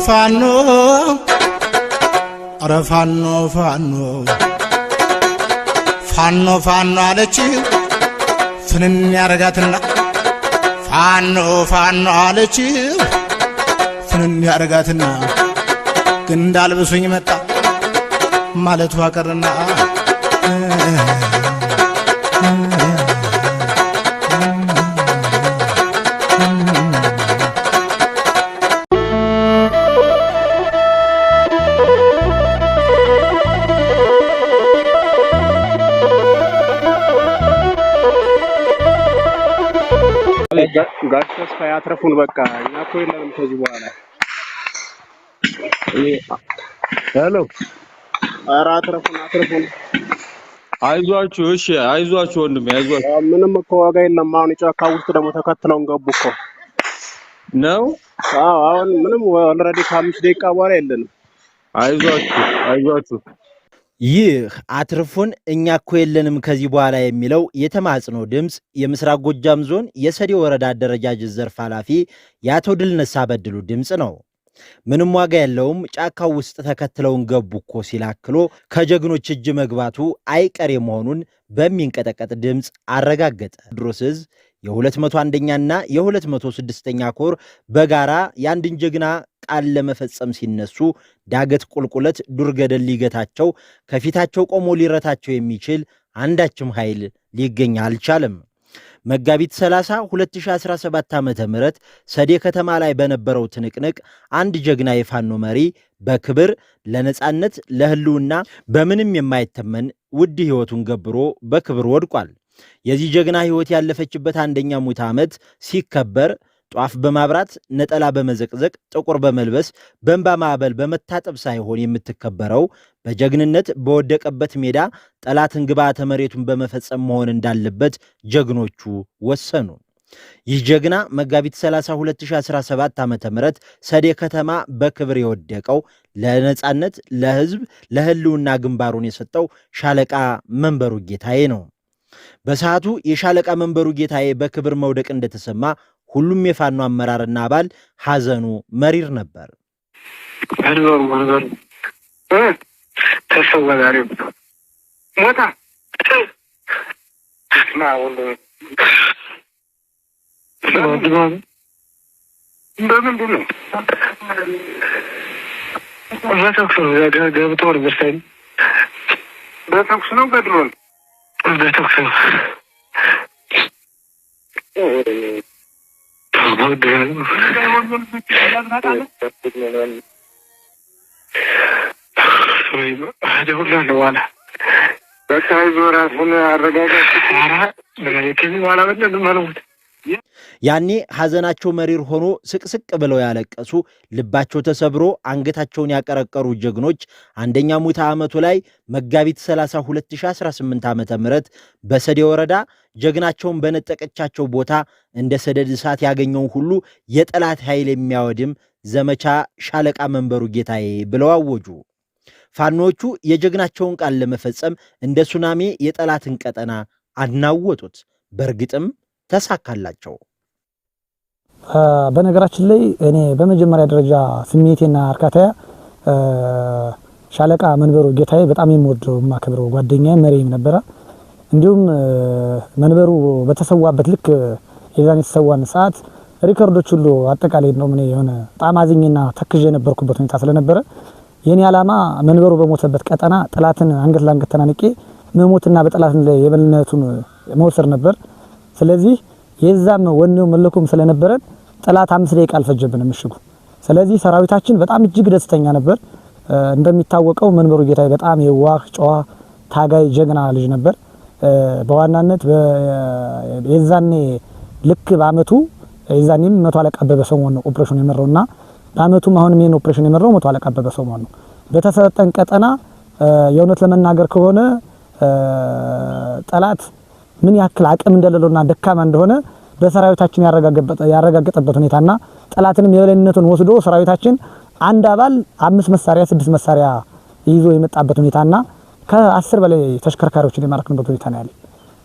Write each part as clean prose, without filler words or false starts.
ፋኖ አረ ፋኖ ፋኖ ፋኖ ፋኖ አለች ፍንን ያረጋትና ፋኖ ፋኖ አለች ፍንን ያረጋትና ግንዳልብሱኝ መጣ ማለቱ አቀርና ጋር ተስፋ ያትረፉን በቃ እኛ እኮ የለንም ከዚህ በኋላ ሄሎ ኧረ አትረፉን አይዟችሁ እሺ አይዟችሁ ወንድሜ አይዟችሁ ምንም እኮ ዋጋ የለም አሁን ጫካ ውስጥ ደግሞ ተከትለውን ገቡ እኮ ነው አሁን ምንም ኦልሬዲ ከ5 ደቂቃ በኋላ የለንም አይዟችሁ ይህ አትርፉን እኛ እኮ የለንም ከዚህ በኋላ የሚለው የተማጽኖ ድምጽ የምስራቅ ጎጃም ዞን የሰዴ ወረዳ አደረጃጀት ዘርፍ ኃላፊ የአቶ ድልነሳ በድሉ ድምጽ ነው። ምንም ዋጋ የለውም ጫካው ውስጥ ተከትለውን ገቡ እኮ ሲላክሎ ከጀግኖች እጅ መግባቱ አይቀሬ መሆኑን በሚንቀጠቀጥ ድምጽ አረጋገጠ። ድሮስዝ የ201ኛና የ206ኛ ኮር በጋራ የአንድን ጀግና ቃል ለመፈጸም ሲነሱ ዳገት ቁልቁለት ዱር ገደል ሊገታቸው ከፊታቸው ቆሞ ሊረታቸው የሚችል አንዳችም ኃይል ሊገኝ አልቻለም። መጋቢት 30 2017 ዓ.ም ሰዴ ከተማ ላይ በነበረው ትንቅንቅ አንድ ጀግና የፋኖ መሪ በክብር ለነጻነት ለህልውና በምንም የማይተመን ውድ ህይወቱን ገብሮ በክብር ወድቋል። የዚህ ጀግና ህይወት ያለፈችበት አንደኛ ሙት ዓመት ሲከበር ጧፍ በማብራት ነጠላ በመዘቅዘቅ ጥቁር በመልበስ በእንባ ማዕበል በመታጠብ ሳይሆን የምትከበረው በጀግንነት በወደቀበት ሜዳ ጠላትን ግብዓተ መሬቱን በመፈጸም መሆን እንዳለበት ጀግኖቹ ወሰኑ። ይህ ጀግና መጋቢት 30 2017 ዓ.ም ሰዴ ከተማ በክብር የወደቀው ለነጻነት ለህዝብ ለህልውና ግንባሩን የሰጠው ሻለቃ መንበሩ ጌታዬ ነው። በሰዓቱ የሻለቃ መንበሩ ጌታዬ በክብር መውደቅ እንደተሰማ ሁሉም የፋኖ አመራርና አባል ሐዘኑ መሪር ነበር። ተሰወዳሪው ሞታ ማውሉ በምንድን ነው በተኩስ ነው ገብቶ ወርበሳይ በተኩስ ነው በድሮን በተኩስ ነው ያኔ ሐዘናቸው መሪር ሆኖ ስቅስቅ ብለው ያለቀሱ ልባቸው ተሰብሮ አንገታቸውን ያቀረቀሩ ጀግኖች አንደኛ ሙት ዓመቱ ላይ መጋቢት 30 2018 ዓ.ም በሰዴ ወረዳ ጀግናቸውን በነጠቀቻቸው ቦታ እንደ ሰደድ እሳት ያገኘው ሁሉ የጠላት ኃይል የሚያወድም ዘመቻ ሻለቃ መንበሩ ጌታዬ ብለው አወጁ። ፋኖቹ የጀግናቸውን ቃል ለመፈጸም እንደ ሱናሚ የጠላትን ቀጠና አናወጡት። በእርግጥም ተሳካላቸው። በነገራችን ላይ እኔ በመጀመሪያ ደረጃ ስሜቴና እርካታዬ ሻለቃ መንበሩ ጌታዬ በጣም የምወደው የማከብረው ጓደኛዬ መሪም ነበር። እንዲሁም መንበሩ በተሰዋበት ልክ የዛን የተሰዋን ሰዓት ሪከርዶች ሁሉ አጠቃላይ ነው ምን የሆነ በጣም አዝኜና ተክዤ የነበርኩበት ሁኔታ ስለነበረ የኔ ዓላማ መንበሩ በሞተበት ቀጠና ጠላትን አንገት ለአንገት ተናንቄ መሞትና በጠላት ላይ የበላይነቱን መውሰድ ነበር። ስለዚህ የዛም ወኔው መለኩም ስለነበረ ጠላት 5 ደቂቃ አልፈጀብንም ምሽጉ። ስለዚህ ሰራዊታችን በጣም እጅግ ደስተኛ ነበር። እንደሚታወቀው መንበሩ ጌታዬ በጣም የዋህ ጨዋ ታጋይ ጀግና ልጅ ነበር። በዋናነት የዛኔ ልክ በአመቱ የዛኔም 100 አለቃ አበበ ሰሞን ነው ኦፕሬሽን የመራውና በአመቱም አሁን ምን ኦፕሬሽን የመራው 100 አለቃ አበበ ሰሞን ነው። በተሰጠን ቀጠና የእውነት ለመናገር ከሆነ ጠላት ምን ያክል አቅም እንደሌለውና ደካማ እንደሆነ በሰራዊታችን ያረጋገጠበት ሁኔታና ጠላትንም የበላይነቱን ወስዶ ሰራዊታችን አንድ አባል 5 መሳሪያ 6 መሳሪያ ይዞ የመጣበት ሁኔታና ከ10 በላይ ተሽከርካሪዎችን የማረክንበት ሁኔታ ነው ያለው።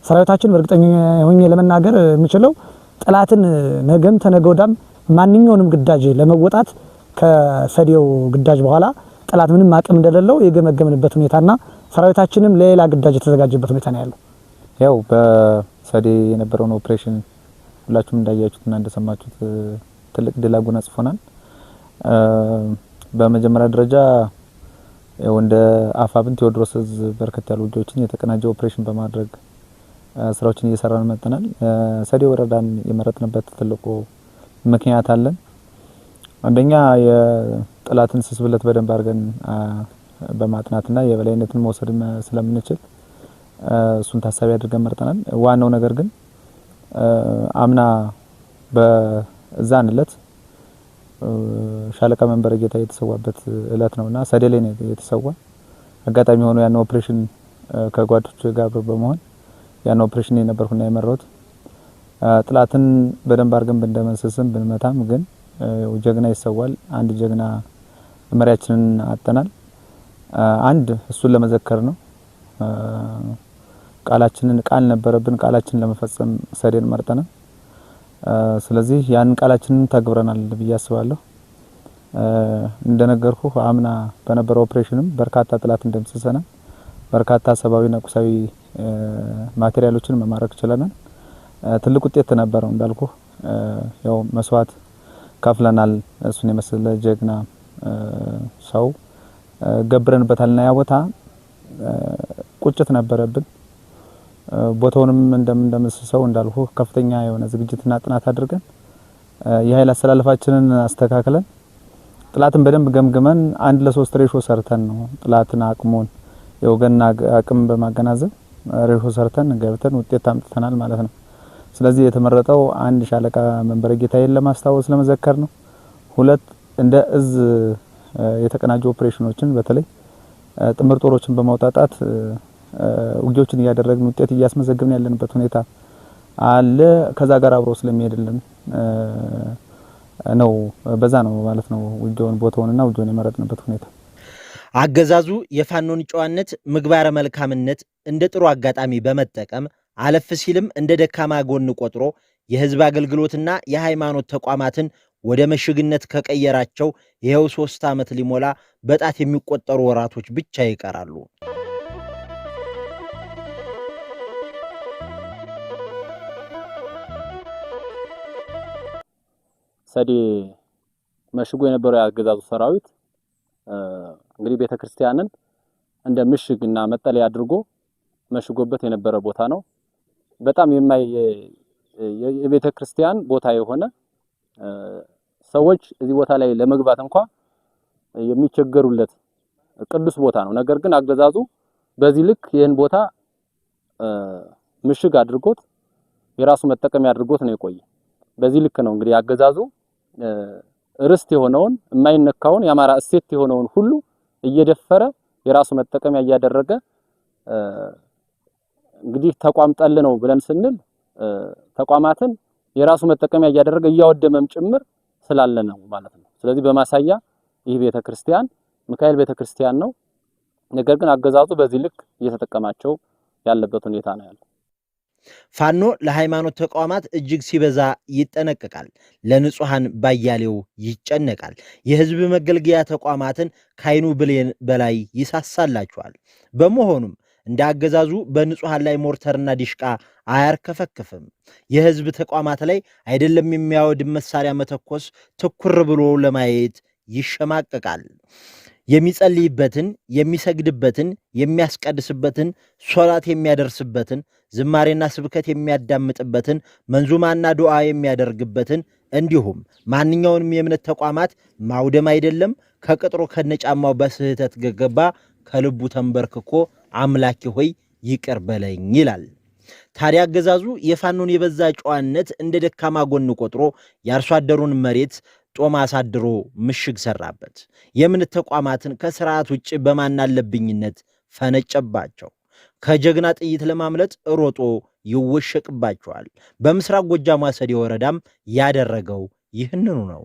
ሰራዊታችን በእርግጠኛ ሆኜ ለመናገር የምችለው ጠላትን ነገም ተነገወዳም ማንኛውንም ግዳጅ ለመወጣት ከሰዲው ግዳጅ በኋላ ጠላት ምንም አቅም እንደሌለው የገመገምንበት ሁኔታና ሰራዊታችንም ለሌላ ግዳጅ የተዘጋጀበት ሁኔታ ነው ያለው። ያው በሰዲ የነበረው ኦፕሬሽን ሁላችሁም እንዳያችሁትና እንደሰማችሁት ትልቅ ድል አጎናጽፎናል። በመጀመሪያ ደረጃ ያው እንደ አፋብን ቴዎድሮስ በርከት ያሉ ልጆችን የተቀናጀ ኦፕሬሽን በማድረግ ስራዎችን እየሰራን መጥተናል። ሰዲ ወረዳን የመረጥንበት ትልቁ ምክንያት አለን። አንደኛ የጠላትን ስስብለት በደንብ አድርገን በማጥናትና የበላይነትን መውሰድ ስለምንችል እሱን ታሳቢ አድርገን መርጠናል። ዋናው ነገር ግን አምና በዛን እለት ሻለቃ መንበረ ጌታ የተሰዋበት እለት ነውና ሰዲ ላይ ነው የተሰዋ። አጋጣሚ ሆኖ ያን ኦፕሬሽን ከጓዶቹ ጋር በመሆን ያን ኦፕሬሽን የነበርኩና የመራሁት ጥላትን በደንብ አድርገን ብንደመስስም ብንመታም ግን ጀግና ይሰዋል። አንድ ጀግና መሪያችንን አጠናል። አንድ እሱን ለመዘከር ነው። ቃል ነበረብን። ቃላችንን ለመፈጸም ሰዲን መርጠናል። ስለዚህ ያን ቃላችንን ተግብረናል ብዬ አስባለሁ። እንደነገርኩ አምና በነበረው ኦፕሬሽንም በርካታ ጥላት እንደምስሰናል። በርካታ ሰባዊና ቁሳዊ ማቴሪያሎችን መማረክ ችለናል። ትልቅ ውጤት ነበረው እንዳልኩ ያው መስዋዕት ከፍለናል። እሱን የመሰለ ጀግና ሰው ገብረንበታልና ያ ቦታ ቁጭት ነበረብን። ቦታውንም እንደምንደምስሰው እንዳልኩ ከፍተኛ የሆነ ዝግጅትና ጥናት አድርገን የኃይል አስተላለፋችንን አስተካክለን ጥላትን በደንብ ገምግመን 1:3 ሬሾ ሰርተን ነው ጥላትን አቅሙን የወገንና አቅም በማገናዘብ ሬሾ ሰርተን ገብተን ውጤት አምጥተናል ማለት ነው። ስለዚህ የተመረጠው አንድ ሻለቃ መንበረ ጌታዬን ለማስታወስ ለመዘከር ነው። ሁለት እንደ እዝ የተቀናጁ ኦፕሬሽኖችን በተለይ ጥምር ጦሮችን በማውጣጣት ውጊያዎችን እያደረግን ውጤት እያስመዘገብን ያለንበት ሁኔታ አለ። ከዛ ጋር አብሮ ስለሚሄድልን ነው በዛ ነው ማለት ነው ውጊያውን ቦታውንና ውጊያውን የመረጥንበት ሁኔታ። አገዛዙ የፋኖን ጨዋነት ምግባረ መልካምነት እንደ ጥሩ አጋጣሚ በመጠቀም አለፍ ሲልም እንደ ደካማ ጎን ቆጥሮ የህዝብ አገልግሎትና የሃይማኖት ተቋማትን ወደ መሽግነት ከቀየራቸው ይሄው 3 ዓመት ሊሞላ በጣት የሚቆጠሩ ወራቶች ብቻ ይቀራሉ። ሰዲ መሽጎ የነበረው ያገዛዙ ሰራዊት እንግዲህ ቤተክርስቲያንን እንደ ምሽግና መጠለያ አድርጎ መሽጎበት የነበረ ቦታ ነው። በጣም የቤተክርስቲያን ቦታ የሆነ ሰዎች እዚህ ቦታ ላይ ለመግባት እንኳን የሚቸገሩለት ቅዱስ ቦታ ነው። ነገር ግን አገዛዙ በዚህ ልክ ይህን ቦታ ምሽግ አድርጎት የራሱ መጠቀሚያ አድርጎት ነው የቆየ። በዚህ ልክ ነው እንግዲህ አገዛዙ ርስት የሆነውን የማይነካውን የአማራ እሴት የሆነውን ሁሉ እየደፈረ የራሱ መጠቀሚያ እያደረገ እንግዲህ ተቋም ጠል ነው ብለን ስንል ተቋማትን የራሱ መጠቀሚያ እያደረገ እያወደመም ጭምር ስላለ ነው ማለት ነው። ስለዚህ በማሳያ ይህ ቤተክርስቲያን ሚካኤል ቤተክርስቲያን ነው። ነገር ግን አገዛዙ በዚህ ልክ እየተጠቀማቸው ያለበት ሁኔታ ነው ያለው። ፋኖ ለሃይማኖት ተቋማት እጅግ ሲበዛ ይጠነቀቃል፣ ለንጹሃን ባያሌው ይጨነቃል። የህዝብ መገልገያ ተቋማትን ካይኑ ብሌን በላይ ይሳሳላቸዋል። በመሆኑም እንደ አገዛዙ በንጹሃን ላይ ሞርተርና ዲሽቃ አያርከፈክፍም። የህዝብ ተቋማት ላይ አይደለም የሚያወድም መሳሪያ መተኮስ ትኩር ብሎ ለማየት ይሸማቀቃል። የሚጸልይበትን፣ የሚሰግድበትን፣ የሚያስቀድስበትን፣ ሶላት የሚያደርስበትን፣ ዝማሬና ስብከት የሚያዳምጥበትን፣ መንዙማና ዱዓ የሚያደርግበትን እንዲሁም ማንኛውንም የእምነት ተቋማት ማውደም አይደለም ከቅጥሩ ከነጫማው በስህተት ገገባ ከልቡ ተንበርክኮ አምላኬ ሆይ ይቅር በለኝ ይላል። ታዲያ አገዛዙ የፋኖን የበዛ ጨዋነት እንደ ደካማ ጎን ቆጥሮ የአርሶ አደሩን መሬት ጦም አሳድሮ ምሽግ ሰራበት። የእምነት ተቋማትን ከስርዓት ውጭ በማናለብኝነት ፈነጨባቸው። ከጀግና ጥይት ለማምለጥ ሮጦ ይወሸቅባቸዋል። በምስራቅ ጎጃም ሰዲ ወረዳም ያደረገው ይህንኑ ነው።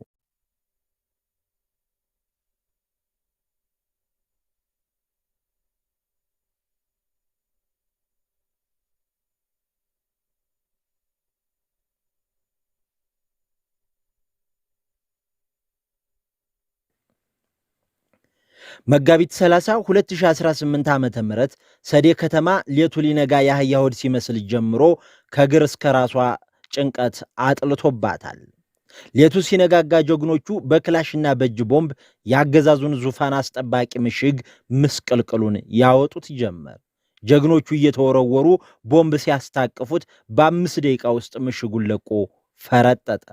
መጋቢት 30 2018 ዓመተ ምህረት ሰዴ ከተማ ሌቱ ሊነጋ የአህያ ሆድ ሲመስል ጀምሮ ከግር እስከ ራሷ ጭንቀት አጥልቶባታል። ሌቱ ሲነጋጋ ጀግኖቹ በክላሽና በእጅ ቦምብ ያገዛዙን ዙፋን አስጠባቂ ምሽግ ምስቅልቅሉን ያወጡት ጀመር። ጀግኖቹ እየተወረወሩ ቦምብ ሲያስታቅፉት በ5 ደቂቃ ውስጥ ምሽጉን ለቆ ፈረጠጠ።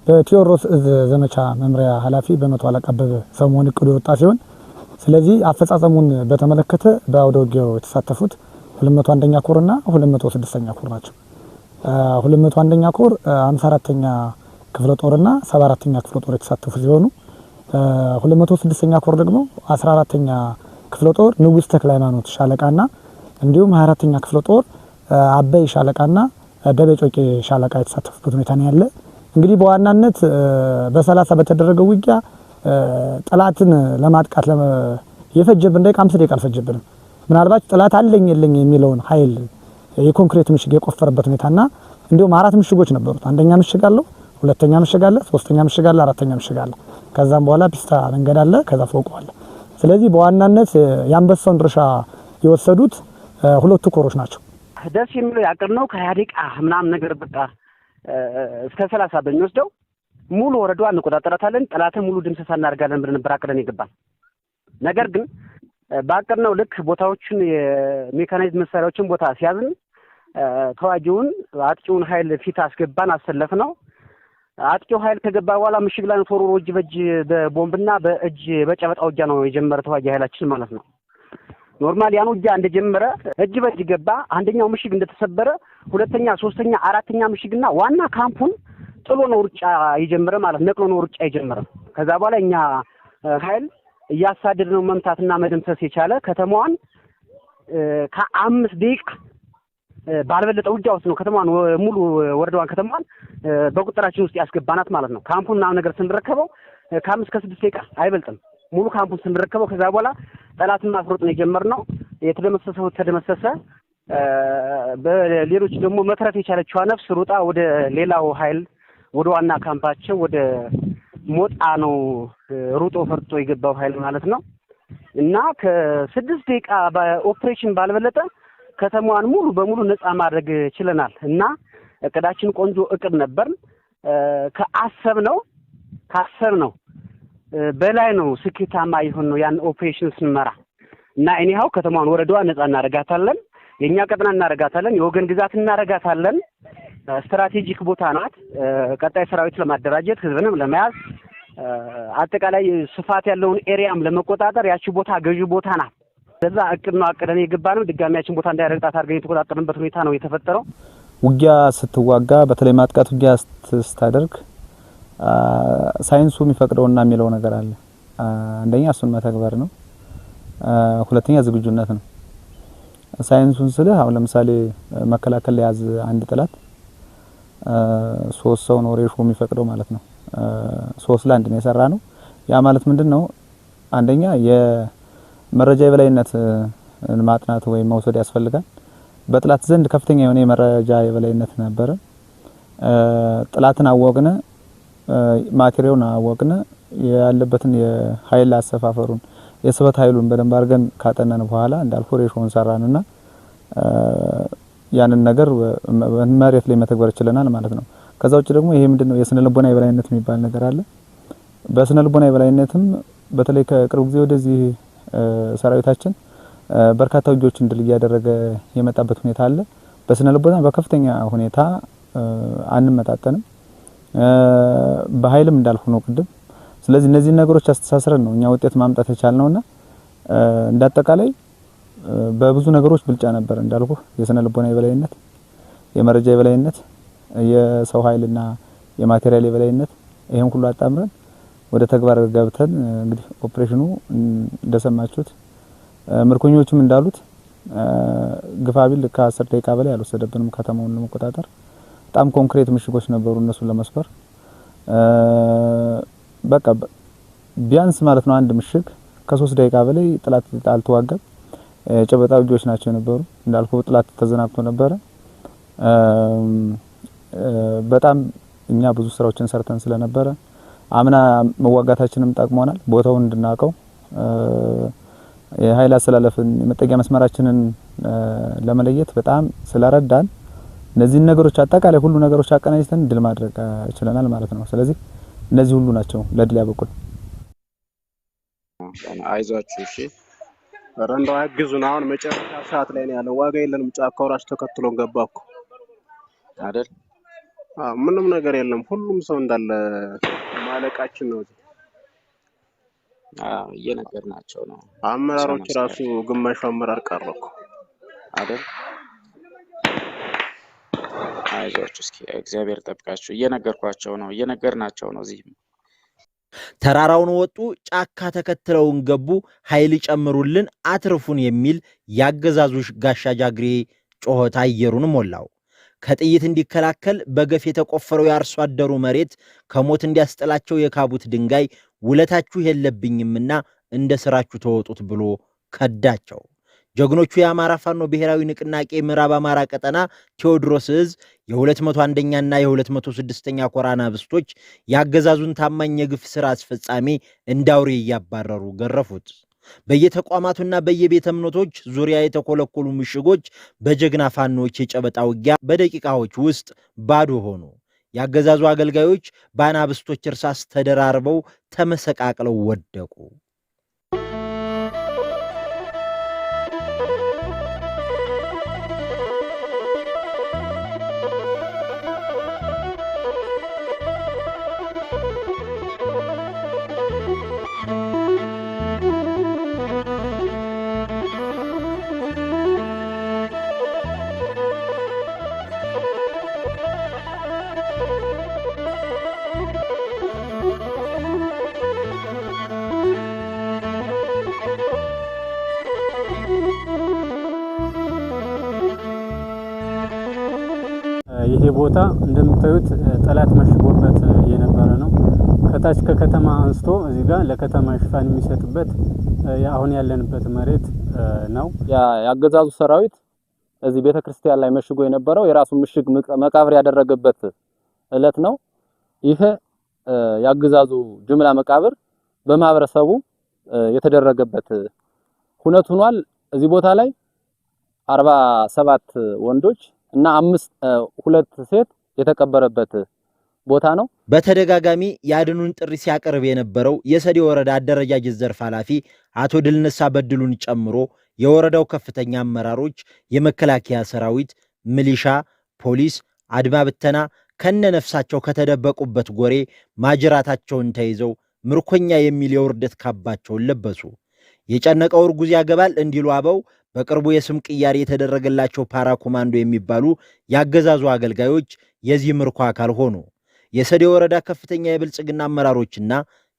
በቴዎድሮስ እዝ ዘመቻ መምሪያ ኃላፊ በመቶ አለቃ አበበ ሰሞኑን እቅዱ የወጣ ሲሆን ስለዚህ አፈጻጸሙን በተመለከተ በአውደ ውጊያው የተሳተፉት 201ኛ ኮር እና 206ኛ ኮር ናቸው። 201ኛ ኮር 54ኛ ክፍለ ጦርና 74ኛ ክፍለ ጦር የተሳተፉ ሲሆኑ 206ኛ ኮር ደግሞ 14ኛ ክፍለ ጦር ንጉስ ተክለ ሃይማኖት ሻለቃና እንዲሁም 24ኛ ክፍለ ጦር አበይ ሻለቃና ደበጮቄ ሻለቃ የተሳተፉበት ሁኔታ ነው ያለ። እንግዲህ በዋናነት በ30 በተደረገው ውጊያ ጠላትን ለማጥቃት የፈጀብን ደቂቃ 5 ደቂቃ አልፈጀብንም። ምናልባት ጠላት አለኝ የለኝ የሚለውን ኃይል የኮንክሪት ምሽግ የቆፈረበት ሁኔታና እንዲሁም 4 ምሽጎች ነበሩት። አንደኛ ምሽግ አለው፣ ሁለተኛ ምሽግ አለ፣ ሶስተኛ ምሽግ አለ፣ አራተኛ ምሽግ አለ። ከዛም በኋላ ፒስታ መንገድ አለ፣ ከዛ ፎቅ አለ። ስለዚህ በዋናነት የአንበሳውን ድርሻ የወሰዱት ሁለቱ ኮሮች ናቸው። ደስ የሚለው ያቅር ነው። ከ20 ደቂቃ ምናምን ነገር በቃ እስከ 30 በሚወስደው ሙሉ ወረዳዋ እንቆጣጠራታለን፣ ጠላትን ሙሉ ድምሰሳ እናደርጋለን ብለን ነበር አቅደን ይገባል። ነገር ግን ባቀድነው ልክ ቦታዎችን የሜካናይዝድ መሳሪያዎችን ቦታ ሲያዝን ተዋጊውን አጥቂውን ኃይል ፊት አስገባን፣ አሰለፍ ነው። አጥቂው ኃይል ከገባ በኋላ ምሽግ ላይ ተወርውሮ እጅ በእጅ በቦምብና በእጅ በጨበጣ ውጊያ ነው የጀመረ ተዋጊ ኃይላችን ማለት ነው። ኖርማል ያን ውጊያ እንደጀመረ እጅ በእጅ ገባ። አንደኛው ምሽግ እንደተሰበረ ሁለተኛ፣ ሶስተኛ፣ አራተኛ ምሽግና ዋና ካምፑን ጥሎ ነው ሩጫ የጀመረ ማለት ነቅሎ ነው ሩጫ የጀመረ። ከዛ በኋላ እኛ ኃይል እያሳደድ ነው መምታትና መደምሰስ የቻለ ከተማዋን ከ5 ደቂቃ ባልበለጠ ውጊያ ውስጥ ነው ከተማዋን ሙሉ ወረዳዋን ከተማዋን በቁጥራችን ውስጥ ያስገባናት ማለት ነው። ካምፑን ምናምን ነገር ስንረከበው ከ5 እስከ 6 ደቂቃ አይበልጥም ሙሉ ካምፑን ስንረከበው። ከዛ በኋላ ጠላትን ማፍሮጥ ነው የጀመርነው። የተደመሰሰው ተደመሰሰ። በሌሎች ደግሞ መትረፍ የቻለችዋ ነፍስ ሩጣ ወደ ሌላው ኃይል ወደ ዋና ካምፓቸው ወደ ሞጣ ነው ሩጦ ፈርጦ የገባው ኃይል ማለት ነው። እና ከ6 ደቂቃ በኦፕሬሽን ባልበለጠ ከተማዋን ሙሉ በሙሉ ነፃ ማድረግ ችለናል። እና እቅዳችን ቆንጆ እቅድ ነበር። ካሰብነው በላይ ነው ስኬታማ የሆነው ያን ኦፕሬሽን ስንመራ። እና እኒሃው ከተማዋን ወረዳዋ ነፃ እናረጋታለን፣ የኛ ቀጠና እናረጋታለን፣ የወገን ግዛት እናረጋታለን። ስትራቴጂክ ቦታ ናት። ቀጣይ ሰራዊት ለማደራጀት ህዝብንም ለመያዝ አጠቃላይ ስፋት ያለውን ኤሪያም ለመቆጣጠር ያቺ ቦታ ገዢ ቦታ ናት። ለዛ እቅድ ነው አቅደን የገባነው። ድጋሚያችን ቦታ እንዳይረግጣት አድርገን የተቆጣጠርንበት ሁኔታ ነው የተፈጠረው። ውጊያ ስትዋጋ በተለይ ማጥቃት ውጊያ ስታደርግ ሳይንሱ የሚፈቅደውና የሚለው ነገር አለ። አንደኛ እሱን መተግበር ነው። ሁለተኛ ዝግጁነት ነው። ሳይንሱን ስልህ አሁን ለምሳሌ መከላከል ለያዝ አንድ ጠላት 3 ሰው ነው ሬሾ የሚፈቅደው ማለት ነው። 3 ለ1 ነው የሰራ ነው። ያ ማለት ምንድነው? አንደኛ የመረጃ የበላይነት ማጥናት ወይም መውሰድ ያስፈልጋል። በጥላት ዘንድ ከፍተኛ የሆነ የመረጃ የበላይነት ነበረ። ጥላትን አወቅነ፣ ማቴሪያሉን አወቅነ፣ ያለበትን የኃይል አሰፋፈሩን የስበት ኃይሉን በደንብ አድርገን ካጠናን በኋላ እንዳልኩ ሬሾውን ሰራንና ያንን ነገር መሬት ላይ መተግበር ይችላልናል ማለት ነው። ከዛ ውጭ ደግሞ ይሄ ምንድነው የስነ ልቦና የበላይነት የሚባል ነገር አለ። በስነ ልቦና የበላይነትም በተለይ ከቅርብ ጊዜ ወደዚህ ሰራዊታችን በርካታ ውጊያዎችን ድል እያደረገ የመጣበት ሁኔታ አለ። በስነ ልቦና በከፍተኛ ሁኔታ አንመጣጠንም፣ በኃይልም እንዳልኩ ነው ቅድም። ስለዚህ እነዚህ ነገሮች አስተሳስረን ነው እኛ ውጤት ማምጣት የቻልነውና እንዳጠቃላይ በብዙ ነገሮች ብልጫ ነበር እንዳልኩ የስነ ልቦና የበላይነት፣ የመረጃ የበላይነት፣ የሰው ኃይልና የማቴሪያል የበላይነት ይሄን ሁሉ አጣምረን ወደ ተግባር ገብተን እንግዲህ ኦፕሬሽኑ እንደሰማችሁት ምርኮኞቹም እንዳሉት ግፋቢል ከ10 ደቂቃ በላይ አልወሰደብንም ከተማውን ለመቆጣጠር። በጣም ኮንክሪት ምሽጎች ነበሩ እነሱን ለመስበር በቃ ቢያንስ ማለት ነው አንድ ምሽግ ከ3 ደቂቃ በላይ ጥላት አልተዋጋም። ጨበጣ ውጊያዎች ናቸው የነበሩ እንዳልኩ ጥላት ተዘናግቶ ነበረ። በጣም እኛ ብዙ ስራዎችን ሰርተን ስለነበረ አምና መዋጋታችንም ጠቅሞናል። ቦታውን እንድናቀው የኃይል አስተላለፍን የመጠጊያ መስመራችንን ለመለየት በጣም ስለረዳን እነዚህ ነገሮች አጠቃላይ ሁሉ ነገሮች አቀናጅተን ድል ማድረግ ችለናል ማለት ነው። ስለዚህ እነዚህ ሁሉ ናቸው ለድል ያበቁን። አይዟችሁ እሺ። ረንዳው ያግዙን። አሁን መጨረሻ ሰዓት ላይ ነው ያለው። ዋጋ የለንም። ጫካው ራሱ ተከትሎን ገባኩ አይደል? ምንም ነገር የለም። ሁሉም ሰው እንዳለ ማለቃችን ነው። እየነገርናቸው ነው። አመራሮች ራሱ ግማሹ አመራር ቀረኩ አይደል? አይዟችሁ እስኪ እግዚአብሔር ጠብቃችሁ እየነገርኳቸው ነው፣ እየነገርናቸው ነው። እዚህ ተራራውን ወጡ፣ ጫካ ተከትለውን ገቡ፣ ኃይል ጨምሩልን፣ አትርፉን የሚል ያገዛዙ ጋሻ ጃግሬ ጮኸት አየሩን ሞላው። ከጥይት እንዲከላከል በገፍ የተቆፈረው የአርሶ አደሩ መሬት ከሞት እንዲያስጥላቸው የካቡት ድንጋይ ውለታችሁ የለብኝምና እንደ ስራችሁ ተወጡት ብሎ ከዳቸው። ጀግኖቹ የአማራ ፋኖ ብሔራዊ ንቅናቄ ምዕራብ አማራ ቀጠና ቴዎድሮስ ዕዝ የ201ኛና የ206ኛ ኮር አናብስቶች ያገዛዙን ታማኝ የግፍ ሥራ አስፈጻሚ እንዳውሬ እያባረሩ ገረፉት። በየተቋማቱና በየቤተ እምነቶች ዙሪያ የተኮለኮሉ ምሽጎች በጀግና ፋኖዎች የጨበጣ ውጊያ በደቂቃዎች ውስጥ ባዶ ሆኑ። ያገዛዙ አገልጋዮች በአናብስቶች እርሳስ ተደራርበው ተመሰቃቅለው ወደቁ። ይሄ ቦታ እንደምታዩት ጠላት መሽጎበት የነበረ ነው። ከታች ከከተማ አንስቶ እዚህ ጋር ለከተማ ሽፋን የሚሰጥበት አሁን ያለንበት መሬት ነው። ያገዛዙ ሰራዊት እዚህ ቤተክርስቲያን ላይ መሽጎ የነበረው የራሱ ምሽግ መቃብር ያደረገበት እለት ነው። ይሄ ያገዛዙ ጅምላ መቃብር በማህበረሰቡ የተደረገበት ሁነት ሆኗል። እዚህ ቦታ ላይ 47 ወንዶች እና 2 ሴት የተቀበረበት ቦታ ነው። በተደጋጋሚ ያድኑን ጥሪ ሲያቀርብ የነበረው የሰዴ ወረዳ አደረጃጀት ዘርፍ ኃላፊ አቶ ድልነሳ በድሉን ጨምሮ የወረዳው ከፍተኛ አመራሮች የመከላከያ ሰራዊት፣ ሚሊሻ፣ ፖሊስ፣ አድማ ብተና ከነነፍሳቸው ከተደበቁበት ጎሬ ማጅራታቸውን ተይዘው ምርኮኛ የሚል የውርደት ካባቸውን ለበሱ። የጨነቀው እርጉዝ ያገባል እንዲሉ አበው በቅርቡ የስም ቅያሬ የተደረገላቸው ፓራ ኮማንዶ የሚባሉ ያገዛዙ አገልጋዮች የዚህ ምርኮ አካል ሆኑ። የሰዴ ወረዳ ከፍተኛ የብልጽግና አመራሮችና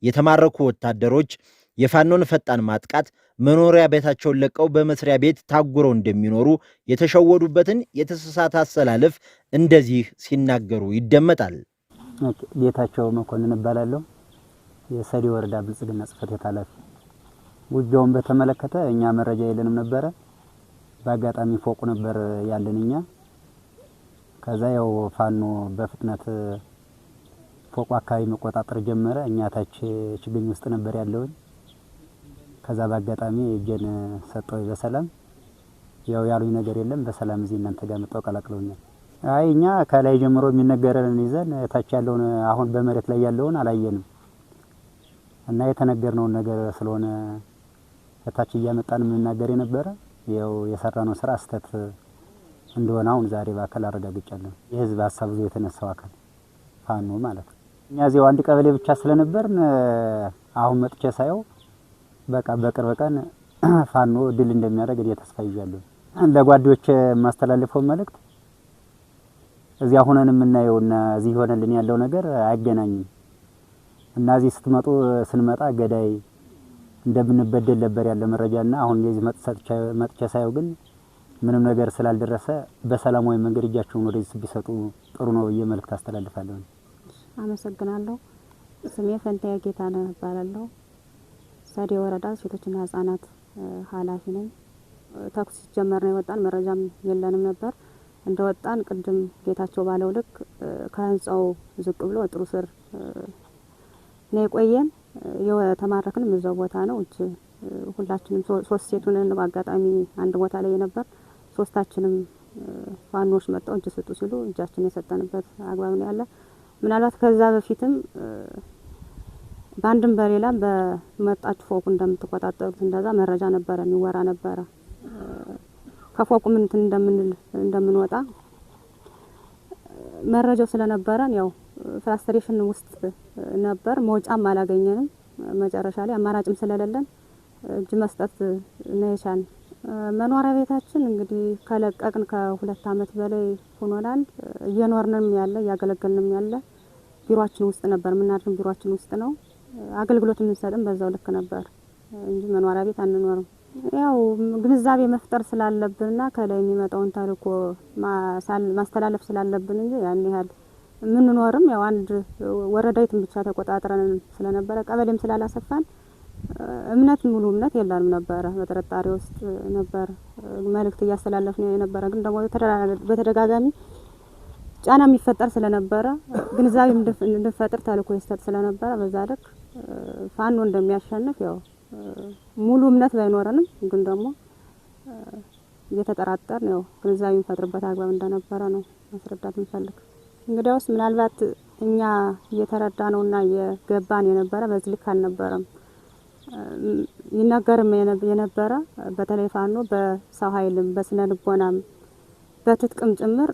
የተማረኩ ወታደሮች የፋኖን ፈጣን ማጥቃት መኖሪያ ቤታቸውን ለቀው በመስሪያ ቤት ታጉረው እንደሚኖሩ የተሸወዱበትን የተሳሳተ አሰላለፍ እንደዚህ ሲናገሩ ይደመጣል። ጌታቸው መኮንን እባላለሁ። የሰዴ ወረዳ ብልጽግና ጽሕፈት ቤት ኃላፊ። ውጊያውን በተመለከተ እኛ መረጃ የለንም ነበረ። በአጋጣሚ ፎቁ ነበር ያለንኛ። ከዛ ያው ፋኖ በፍጥነት ፎቁ አካባቢ መቆጣጠር ጀመረ። እኛ ታች ችግኝ ውስጥ ነበር ያለውን። ከዛ በአጋጣሚ እጄን ሰጠው በሰላም ያው ያሉኝ ነገር የለም። በሰላም እዚህ እናንተ ጋር መጣው ቀላቅለውኛል። አይ እኛ ከላይ ጀምሮ የሚነገረን ይዘን ታች ያለውን አሁን በመሬት ላይ ያለውን አላየንም እና የተነገርነውን ነገር ስለሆነ ታች እያመጣን የምንናገር የነበረ ያው የሰራነው ስራ ስተት እንደሆነ አሁን ዛሬ በአካል አረጋግጫለሁ። የህዝብ ሀሳብ ይዞ የተነሳው አካል ፋኖ ማለት ነው። እኛ እዚያው አንድ ቀበሌ ብቻ ስለነበርን አሁን መጥቼ ሳየው በቃ በቅርብ ቀን ፋኖ ድል እንደሚያደርግ ተስፋ ይዣለሁ። ለጓዶች ማስተላለፈው መልእክት እዚያ ሆነን የምናየውና እዚህ ሆነልን ያለው ነገር አይገናኝም እና እዚህ ስትመጡ ስንመጣ ገዳይ እንደምንበደል ነበር ያለ መረጃና አሁን የዚህ መጥቼ ሳየው ግን ምንም ነገር ስላልደረሰ በሰላማዊ መንገድ እጃቸውን ወደዚህ ቢሰጡ ጥሩ ነው ብዬ መልእክት አስተላልፋለሁ። አመሰግናለሁ። ስሜ ፈንታዬ ጌታነህ እባላለሁ። ሰዴ ወረዳ ሴቶችና ህጻናት ኃላፊ ነኝ። ተኩስ ሲጀመር ነው የወጣን፣ መረጃም የለንም ነበር። እንደወጣን ቅድም ጌታቸው ባለው ልክ ከህንጻው ዝቅ ብሎ ጥሩ ስር ነው የቆየን። የተማረክንም እዛው ቦታ ነው። እጅ ሁላችንም ሶስት ሴቱን በአጋጣሚ አንድ ቦታ ላይ ነበር። ሶስታችንም ፋኖች መጣው እጅ ስጡ ሲሉ እጃችን የሰጠንበት አግባብ ነው ያለ። ምናልባት ከዛ በፊትም ባንድም በሌላም በመጣችሁ ፎቁ እንደምትቆጣጠሩት እንደዛ መረጃ ነበረ የሚወራ ነበረ። ከፎቁ ምን እንደምንወጣ መረጃው ስለነበረን ያው ፍራስትሬሽን ውስጥ ነበር። መውጫም አላገኘንም። መጨረሻ ላይ አማራጭም ስለሌለን እጅ መስጠት ነው የቻልን። መኖሪያ ቤታችን እንግዲህ ከለቀቅን ከ2 አመት በላይ ሆኖናል። እየኖርንም ያለ እያገለገልንም ያለ ቢሮአችን ውስጥ ነበር። ምናድርም ቢሮአችን ውስጥ ነው። አገልግሎት የምንሰጥም በዛው ልክ ነበር እንጂ መኖሪያ ቤት አንኖርም። ያው ግንዛቤ መፍጠር ስላለብንና ከላይ የሚመጣውን ተልእኮ ማስተላለፍ ስላለብን እንጂ ያን ያህል ምንኖርም ያው አንድ ወረዳይትን ብቻ ተቆጣጥረን ስለነበረ ቀበሌም ስላላሰፋን እምነት ሙሉ እምነት የለንም ነበር። በጥርጣሬ ውስጥ ነበር መልእክት እያስተላለፍን የነበረ። ግን ደግሞ በተደጋጋሚ ጫና የሚፈጠር ስለነበረ ግንዛቤ እንድንፈጥር ተልእኮ ይሰጥ ስለነበረ በዛ ልክ ፋኖ እንደሚያሸንፍ ያው ሙሉ እምነት ባይኖረንም ግን ደግሞ እየተጠራጠርን ያው ግንዛቤ እንፈጥርበት አግባብ እንደነበረ ነው ማስረዳት እንፈልግ። እንግዲያውስ ምናልባት እኛ እየተረዳ ነውና የገባን የነበረ በዚህ ልክ አልነበረም። ይናገርም የነበረ በተለይ ፋኖ በሰው ኃይልም በስነ ልቦናም በትጥቅም ጭምር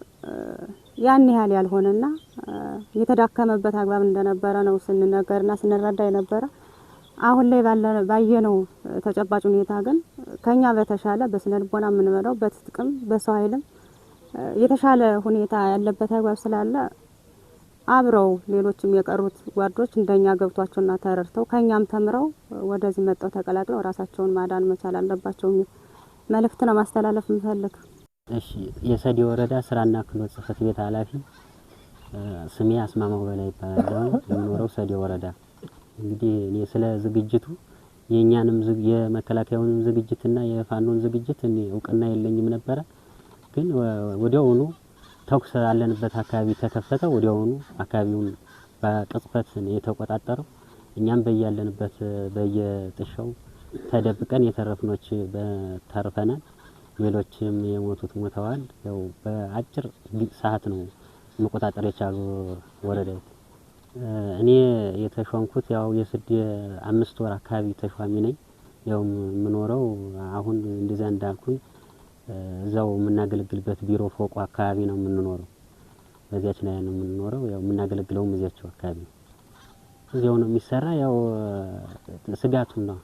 ያን ያህል ያልሆነና የተዳከመበት አግባብ እንደነበረ ነው ስንነገርና ስንረዳ የነበረ። አሁን ላይ ባየነው ተጨባጭ ሁኔታ ግን ከኛ በተሻለ በስነ ልቦና የምንመራው በትጥቅም በሰው ኃይልም የተሻለ ሁኔታ ያለበት አግባብ ስላለ አብረው ሌሎችም የቀሩት ጓዶች እንደኛ ገብቷቸውና ተረድተው ከኛም ተምረው ወደዚህ መጣው ተቀላቅለው ራሳቸውን ማዳን መቻል አለባቸው መልእክት ነው ማስተላለፍ እንፈልግ። እሺ የሰዲ ወረዳ ስራና ክህሎት ጽህፈት ቤት ኃላፊ ስሜ አስማማው በላይ ይባላል። የምኖረው ሰዲ ወረዳ። እንግዲህ እኔ ስለ ዝግጅቱ የኛንም የመከላከያውን ዝግጅትና የፋኖን ዝግጅት እኔ እውቅና የለኝም ነበር። ግን ወዲያውኑ ተኩስ ያለንበት አካባቢ ተከፈተ። ወዲያውኑ አካባቢውን በቅጽበት የተቆጣጠረው እኛም በያለንበት በየጥሻው ተደብቀን የተረፍኖች በተርፈናል። ሌሎችም የሞቱት ሞተዋል። ያው በአጭር ሰዓት ነው መቆጣጠር የቻሉ ወረዳ። እኔ የተሾምኩት ያው የ5 ወር አካባቢ ተሿሚ ነኝ። ያው የምኖረው አሁን እንደዛ እንዳልኩኝ እዛው የምናገለግልበት ቢሮ ፎቁ አካባቢ ነው የምንኖረው። በዚያች ላይ ነው የምንኖረው። ያው የምናገለግለውም እዚያቸው አካባቢ ነው። እዚያው ነው የሚሰራ። ያው ስጋቱን ነው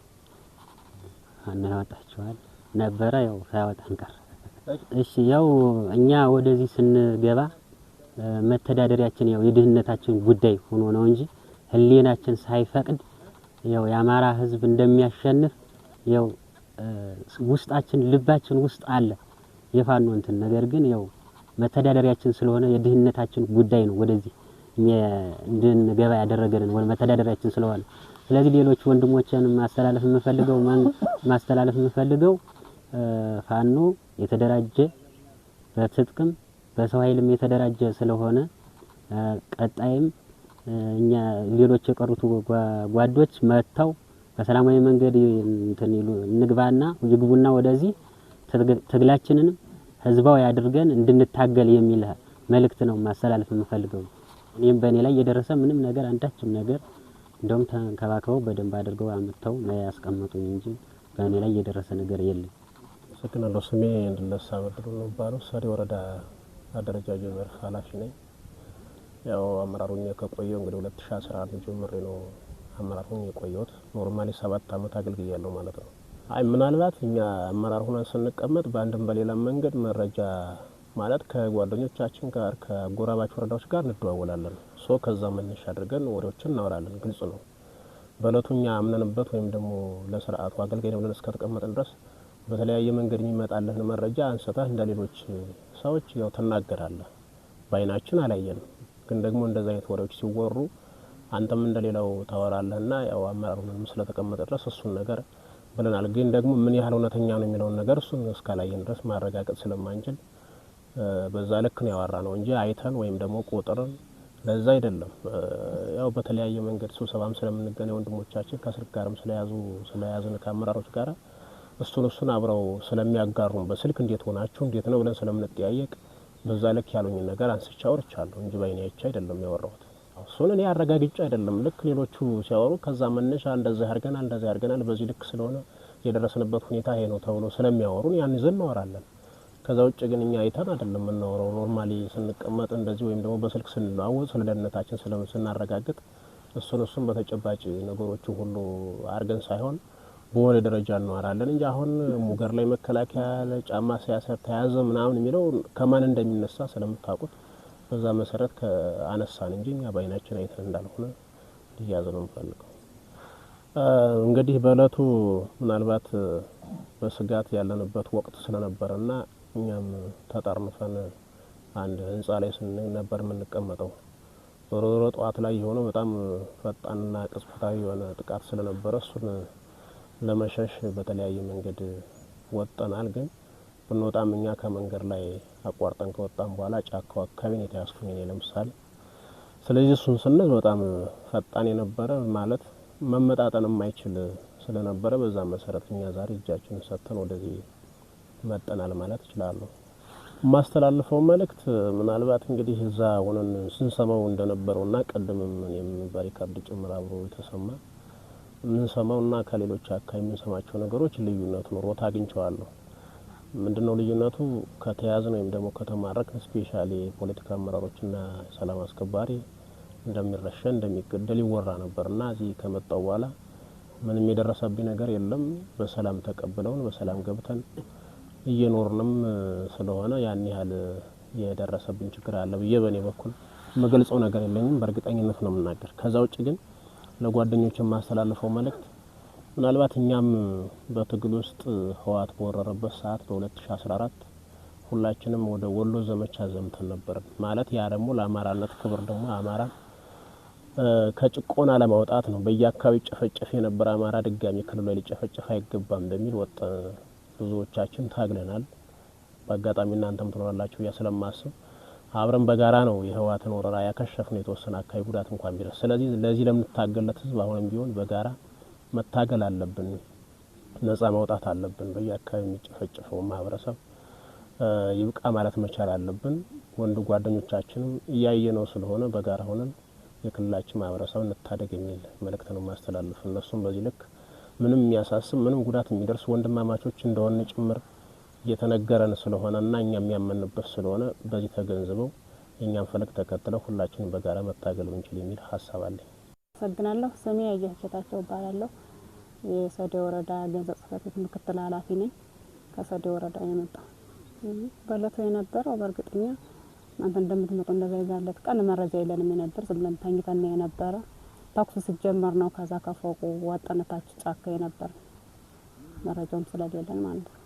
ያወጣቸዋል ነበረ። ያው ሳያወጣን ቀረ። እሺ ያው እኛ ወደዚህ ስንገባ መተዳደሪያችን ያው የድህነታችን ጉዳይ ሆኖ ነው እንጂ ህሊናችን ሳይፈቅድ ያው የአማራ ህዝብ እንደሚያሸንፍ ያው ውስጣችን ልባችን ውስጥ አለ የፋኖ እንትን። ነገር ግን ያው መተዳደሪያችን ስለሆነ የድህነታችን ጉዳይ ነው ወደዚህ እንድንገባ ያደረገን ወደ መተዳደሪያችን ስለሆነ። ስለዚህ ሌሎች ወንድሞችን ማስተላለፍ የምፈልገው ፋኖ የተደራጀ በትጥቅም በሰው ኃይልም የተደራጀ ስለሆነ ቀጣይም እኛ ሌሎች የቀሩት ጓዶች መጥተው በሰላማዊ መንገድ እንግባና ይግቡና ወደዚህ ትግላችንን ህዝባዊ አድርገን እንድንታገል የሚል መልእክት ነው ማስተላለፍ የምፈልገው። እኔም በእኔ ላይ የደረሰ ምንም ነገር አንዳችም ነገር እንደውም ተንከባክበው በደንብ አድርገው አመጣው ነው ያስቀመጡኝ እንጂ በእኔ ላይ የደረሰ ነገር የለም። ሰክናለሁ። ስሜ እንድለሳ በድሩ ነው ባለው ሰዲ ወረዳ አደረጃጀት ዘርፍ ኃላፊ ነኝ። ያው አመራሩኝ ከቆየው እንግዲህ 2011 ጀምሬ ነው አመራሩኝ የቆየሁት። ኖርማሊ 7 አመት አገልግያለሁ ማለት ነው። አይ ምናልባት እኛ አመራር ሆነን ስንቀመጥ በአንድም በሌላም መንገድ መረጃ ማለት ከጓደኞቻችን ጋር ከጎራባች ወረዳዎች ጋር እንደዋወላለን። ከዛ መነሻ አድርገን ወሬዎችን እናወራለን። ግልጽ ነው። በእለቱኛ አምነንበት ወይም ደግሞ ለስርዓቱ አገልጋይ ነው ብለን እስከተቀመጥን ድረስ በተለያየ መንገድ የሚመጣልን መረጃ አንስተህ እንደሌሎች ሰዎች ያው ተናገራለህ። ባይናችን አላየንም፣ ግን ደግሞ እንደዛ አይነት ወሬዎች ሲወሩ አንተም እንደሌላው ታወራለህና ያው አመራሩንም ስለተቀመጠ ድረስ እሱን ነገር ብለናል። ግን ደግሞ ምን ያህል እውነተኛ ነው የሚለውን ነገር እሱን እስካላየን ድረስ ማረጋገጥ ስለማንችል በዛ ልክ ነው ያወራ ነው እንጂ አይተን ወይም ደግሞ ቁጥርን ለዛ አይደለም ያው በተለያየ መንገድ ስብሰባም ስለምንገናኝ ወንድሞቻችን ከስልክ ጋርም ስለያዝን ከአመራሮች ጋር እሱን አብረው ስለሚያጋሩን በስልክ እንዴት ሆናችሁ እንዴት ነው ብለን ስለምንጠያየቅ በዛ ልክ ያሉኝ ነገር አንስቼ አውርቻለሁ እንጂ ባይኔ አይቼ አይደለም ያወራሁት። እሱን እኔ አረጋግጬ አይደለም ልክ ሌሎቹ ሲያወሩ ከዛ መነሻ እንደዚህ አድርገናል በዚህ ልክ ስለሆነ የደረስንበት ሁኔታ ይሄ ነው ተብሎ ስለሚያወሩን ያን ይዘን እናወራለን። ከዛ ውጭ ግን እኛ አይተን አይደለም የምናወራው። ኖርማሊ ስንቀመጥ እንደዚህ ወይም ደግሞ በስልክ ስንለዋወጥ ስለ ደህንነታችን ስናረጋግጥ እሱን በተጨባጭ ነገሮችን ሁሉ አድርገን ሳይሆን በወሬ ደረጃ እናወራለን እንጂ አሁን ሙገር ላይ መከላከያ ጫማ ሲያሰር ተያዘ ምናምን የሚለው ከማን እንደሚነሳ ስለምታውቁት በዛ መሰረት ከአነሳን እንጂ እኛ ባይናችን አይተን እንዳልሆነ ሊያዝ ነው የምፈልገው። እንግዲህ በእለቱ ምናልባት በስጋት ያለንበት ወቅት ስለነበረና እኛም ተጠርንፈን አንድ ህንጻ ላይ ነበር የምንቀመጠው። ዞሮ ጠዋት ላይ የሆነው በጣም ፈጣንና ቅጽበታዊ የሆነ ጥቃት ስለነበረ እሱን ለመሸሽ በተለያየ መንገድ ወጣናል። ግን ብንወጣም እኛ ከመንገድ ላይ አቋርጠን ከወጣን በኋላ ጫካው አካባቢ ነው የተያዝኩኝ እኔ ለምሳሌ። ስለዚህ እሱን ስንል በጣም ፈጣን የነበረ ማለት መመጣጠን የማይችል ስለነበረ በዛ መሰረት እኛ ዛሬ እጃችንን ሰጥተን ወደዚህ መጠናል ማለት እችላለሁ። ማስተላልፈው መልእክት ምናልባት እንግዲህ እዛ ሆነን ስንሰማው እንደነበረውና ቀደምም እኔም በሪካርድ ጭምር አብሮ የተሰማ ምንሰማውና ከሌሎች አካባቢ የምንሰማቸው ነገሮች ልዩነት ኖሮት አግኝቼዋለሁ። ምንድነው ልዩነቱ? ከተያዝን ወይም ደግሞ ከተማረክን ስፔሻሊ ፖለቲካ አመራሮችና ሰላም አስከባሪ እንደሚረሸን እንደሚገደል ይወራ ነበርና እዚህ ከመጣው በኋላ ምንም የደረሰብኝ ነገር የለም። በሰላም ተቀብለውን በሰላም ገብተን እየኖርንም ስለሆነ ያን ያህል የደረሰብኝ ችግር አለ ብዬ በኔ በኩል መገልጸው ነገር የለኝም። በእርግጠኝነት ነው የምናገር። ከዛ ውጭ ግን ለጓደኞች የማስተላልፈው መልእክት ምናልባት እኛም በትግል ውስጥ ህዋት በወረረበት ሰዓት በ2014 ሁላችንም ወደ ወሎ ዘመቻ ዘምተን ነበር። ማለት ያ ደግሞ ለአማራነት ክብር ደግሞ አማራ ከጭቆና ለማውጣት ነው። በየአካባቢው ጨፈጨፈ የነበረ አማራ ድጋሚ ክልሉ ላይ ሊጨፈጨፍ አይገባም በሚል ወጣ ብዙዎቻችን ታግለናል። በአጋጣሚ እናንተም ትኖራላችሁ ያ ስለማስብ አብረን በጋራ ነው የህዋትን ወረራ ያከሸፍነው የተወሰነ አካባቢ ጉዳት እንኳን ቢደርስ። ስለዚህ ለዚህ ለምንታገለት ህዝብ አሁንም ቢሆን በጋራ መታገል አለብን፣ ነፃ ማውጣት አለብን። በየአካባቢው የሚጨፈጨፈው ማህበረሰብ ይብቃ ማለት መቻል አለብን። ወንድ ጓደኞቻችንም እያየነው ስለሆነ በጋራ ሆነን የክልላችን ማህበረሰብ እንታደግ የሚል መልእክት ነው ማስተላለፍ። እነሱም በዚህ ልክ ምንም የሚያሳስብ ምንም ጉዳት የሚደርስ ወንድማማቾች እንደሆነ ጭምር እየተነገረን ስለሆነና እኛ የሚያመንበት ስለሆነ በዚህ ተገንዝበው የኛን ፈለግ ተከትለው ሁላችንም በጋራ መታገል እንችል የሚል ሀሳብ አለኝ። አመሰግናለሁ። ስሜ አያቸታቸው እባላለሁ። የሰዴ ወረዳ ገንዘብ ጽሕፈት ቤት ምክትል ኃላፊ ነኝ። ከሰዴ ወረዳ የመጣው በእለቱ የነበረው በእርግጠኛ እናንተ እንደምትመጡ እንደዛ ይዛለት ቀን መረጃ የለንም የነበር ዝም ብለን ተኝተን የነበረ ተኩስ ሲጀመር ነው ከዛ ከፎቁ ወጣነታች ጫካ የነበር መረጃውም ስለሌለን ማለት ነው።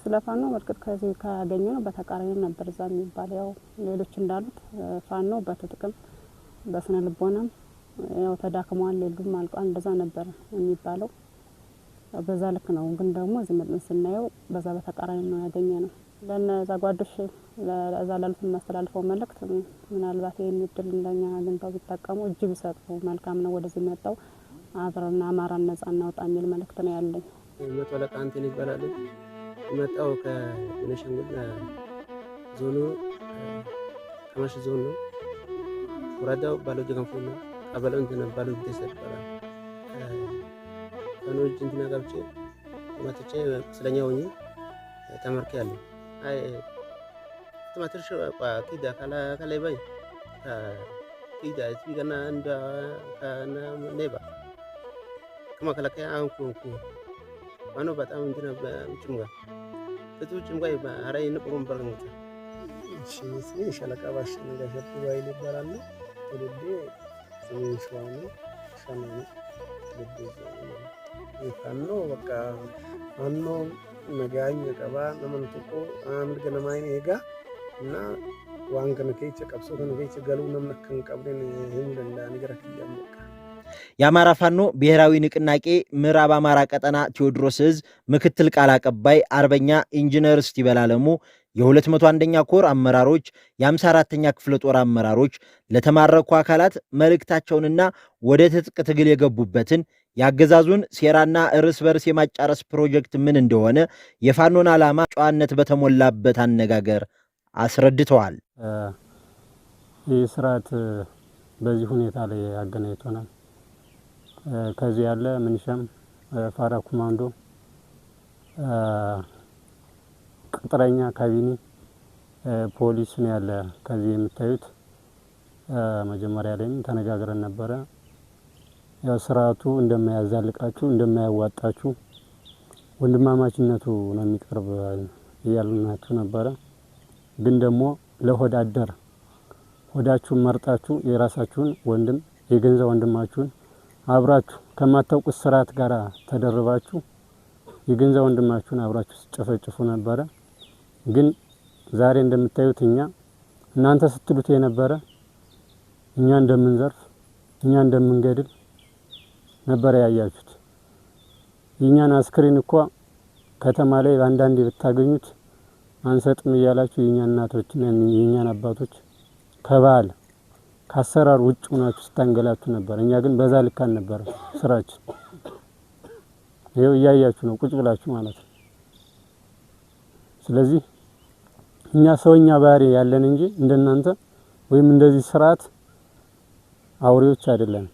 ስለፋኖ በርግጥ ከዚህ ካገኘነው በተቃራኒ ነበር እዛ የሚባል ያው ሌሎች እንዳሉት ፋኖ በትጥቅም በስነ ልቦናም ያው ተዳክሟል የሉም አልቋል እንደዛ ነበር የሚባለው። በዛ ልክ ነው። ግን ደግሞ እዚህ መጥተን ስናየው በዛ በተቃራኒ ነው ያገኘነው። ለነዛ ጓዶች ለዛ ላሉት ማስተላልፈው መልእክት ምናልባት ይሄን እድል እንደኛ አግኝተው ቢጠቀሙ እጅ ቢሰጡ መልካም ነው። ወደዚህ መጣው አብረን አማራን ነፃ እናውጣ የሚል መልእክት ነው ያለኝ። መቶ አለቃ አንተን ይባላል። መጣው ከቤኒሻንጉል ዞኑ ከማሽ ዞን ነው። ወረዳው ባሎጅ ገንፎ ነው። ቀበሌው እንትን ባሎጅ ተሰጥቷል። ከኖጅ እንትን ጋብቼ መጥቼ ስለኛ ሆኜ ተመርኬያለሁ። አይ ተማትርሽ ኪዳ ካላ ባይ ኪዳ ሲገና እንዳ ካና ሌባ ከመከላከያ አንኩ ማኖ በጣም እንትና ጭምጋ ከቱ ጭምጋ አራይ ንቁም በርንታ እሺ ሻለቃ ባሽ እንደሸጡ ባይል ይባላል። ወለዴ ሸዋኑ ሸናኑ ይፋኖ በቃ ማኖ ነጋኝ ቀባ ለምንጥቆ አምድ ገነማይን ሄጋ እና ዋንገነ ከይቸ ቀብሶ ከነገይቸ ገሉ ነምነከን ቀብለን ይሁንና ንገረክ ያመቃ የአማራ ፋኖ ብሔራዊ ንቅናቄ ምዕራብ አማራ ቀጠና ቴዎድሮስ ዕዝ ምክትል ቃል አቀባይ አርበኛ ኢንጂነር እስቲበላለሙ የ201ኛ ኮር አመራሮች፣ የ54ኛ ክፍለ ጦር አመራሮች ለተማረኩ አካላት መልእክታቸውንና ወደ ትጥቅ ትግል የገቡበትን የአገዛዙን ሴራና እርስ በርስ የማጫረስ ፕሮጀክት ምን እንደሆነ የፋኖን ዓላማ ጨዋነት በተሞላበት አነጋገር አስረድተዋል። ይህ ስርዓት በዚህ ሁኔታ ላይ አገናኝቶናል። ከዚህ ያለ ምንሻም ፋራ ኮማንዶ ቅጥረኛ ካቢኔ ፖሊስ ነው ያለ። ከዚህ የምታዩት መጀመሪያ ላይም ተነጋግረን ነበረ። ያው ስርዓቱ እንደማያዛልቃችሁ እንደማያዋጣችሁ ወንድማማችነቱ ነው የሚቀርብ እያልናችሁ ነበረ። ግን ደግሞ ለሆድ አደር ሆዳችሁን መርጣችሁ የራሳችሁን ወንድም የገንዘብ ወንድማችሁን አብራችሁ ከማታውቁት ስርዓት ጋር ተደርባችሁ የገንዘብ ወንድማችሁን አብራችሁ ሲጨፈጭፉ ነበረ። ግን ዛሬ እንደምታዩት እኛ እናንተ ስትሉት የነበረ እኛ እንደምንዘርፍ እኛ እንደምንገድል ነበር ያያችሁት። የኛን አስክሬን እኮ ከተማ ላይ አንዳንዴ ብታገኙት አንሰጥም እያላችሁ የኛን እናቶችና የኛን አባቶች ከባል ካሰራር ውጭ ሆናችሁ ስታንገላቱ ነበር። እኛ ግን በዛ ልክ አልነበረ ስራችን። ይሄው እያያችሁ ነው ቁጭ ብላችሁ ማለት ነው። ስለዚህ እኛ ሰውኛ ባህሪ ያለን እንጂ እንደናንተ ወይም እንደዚህ ስርዓት አውሬዎች አይደለም።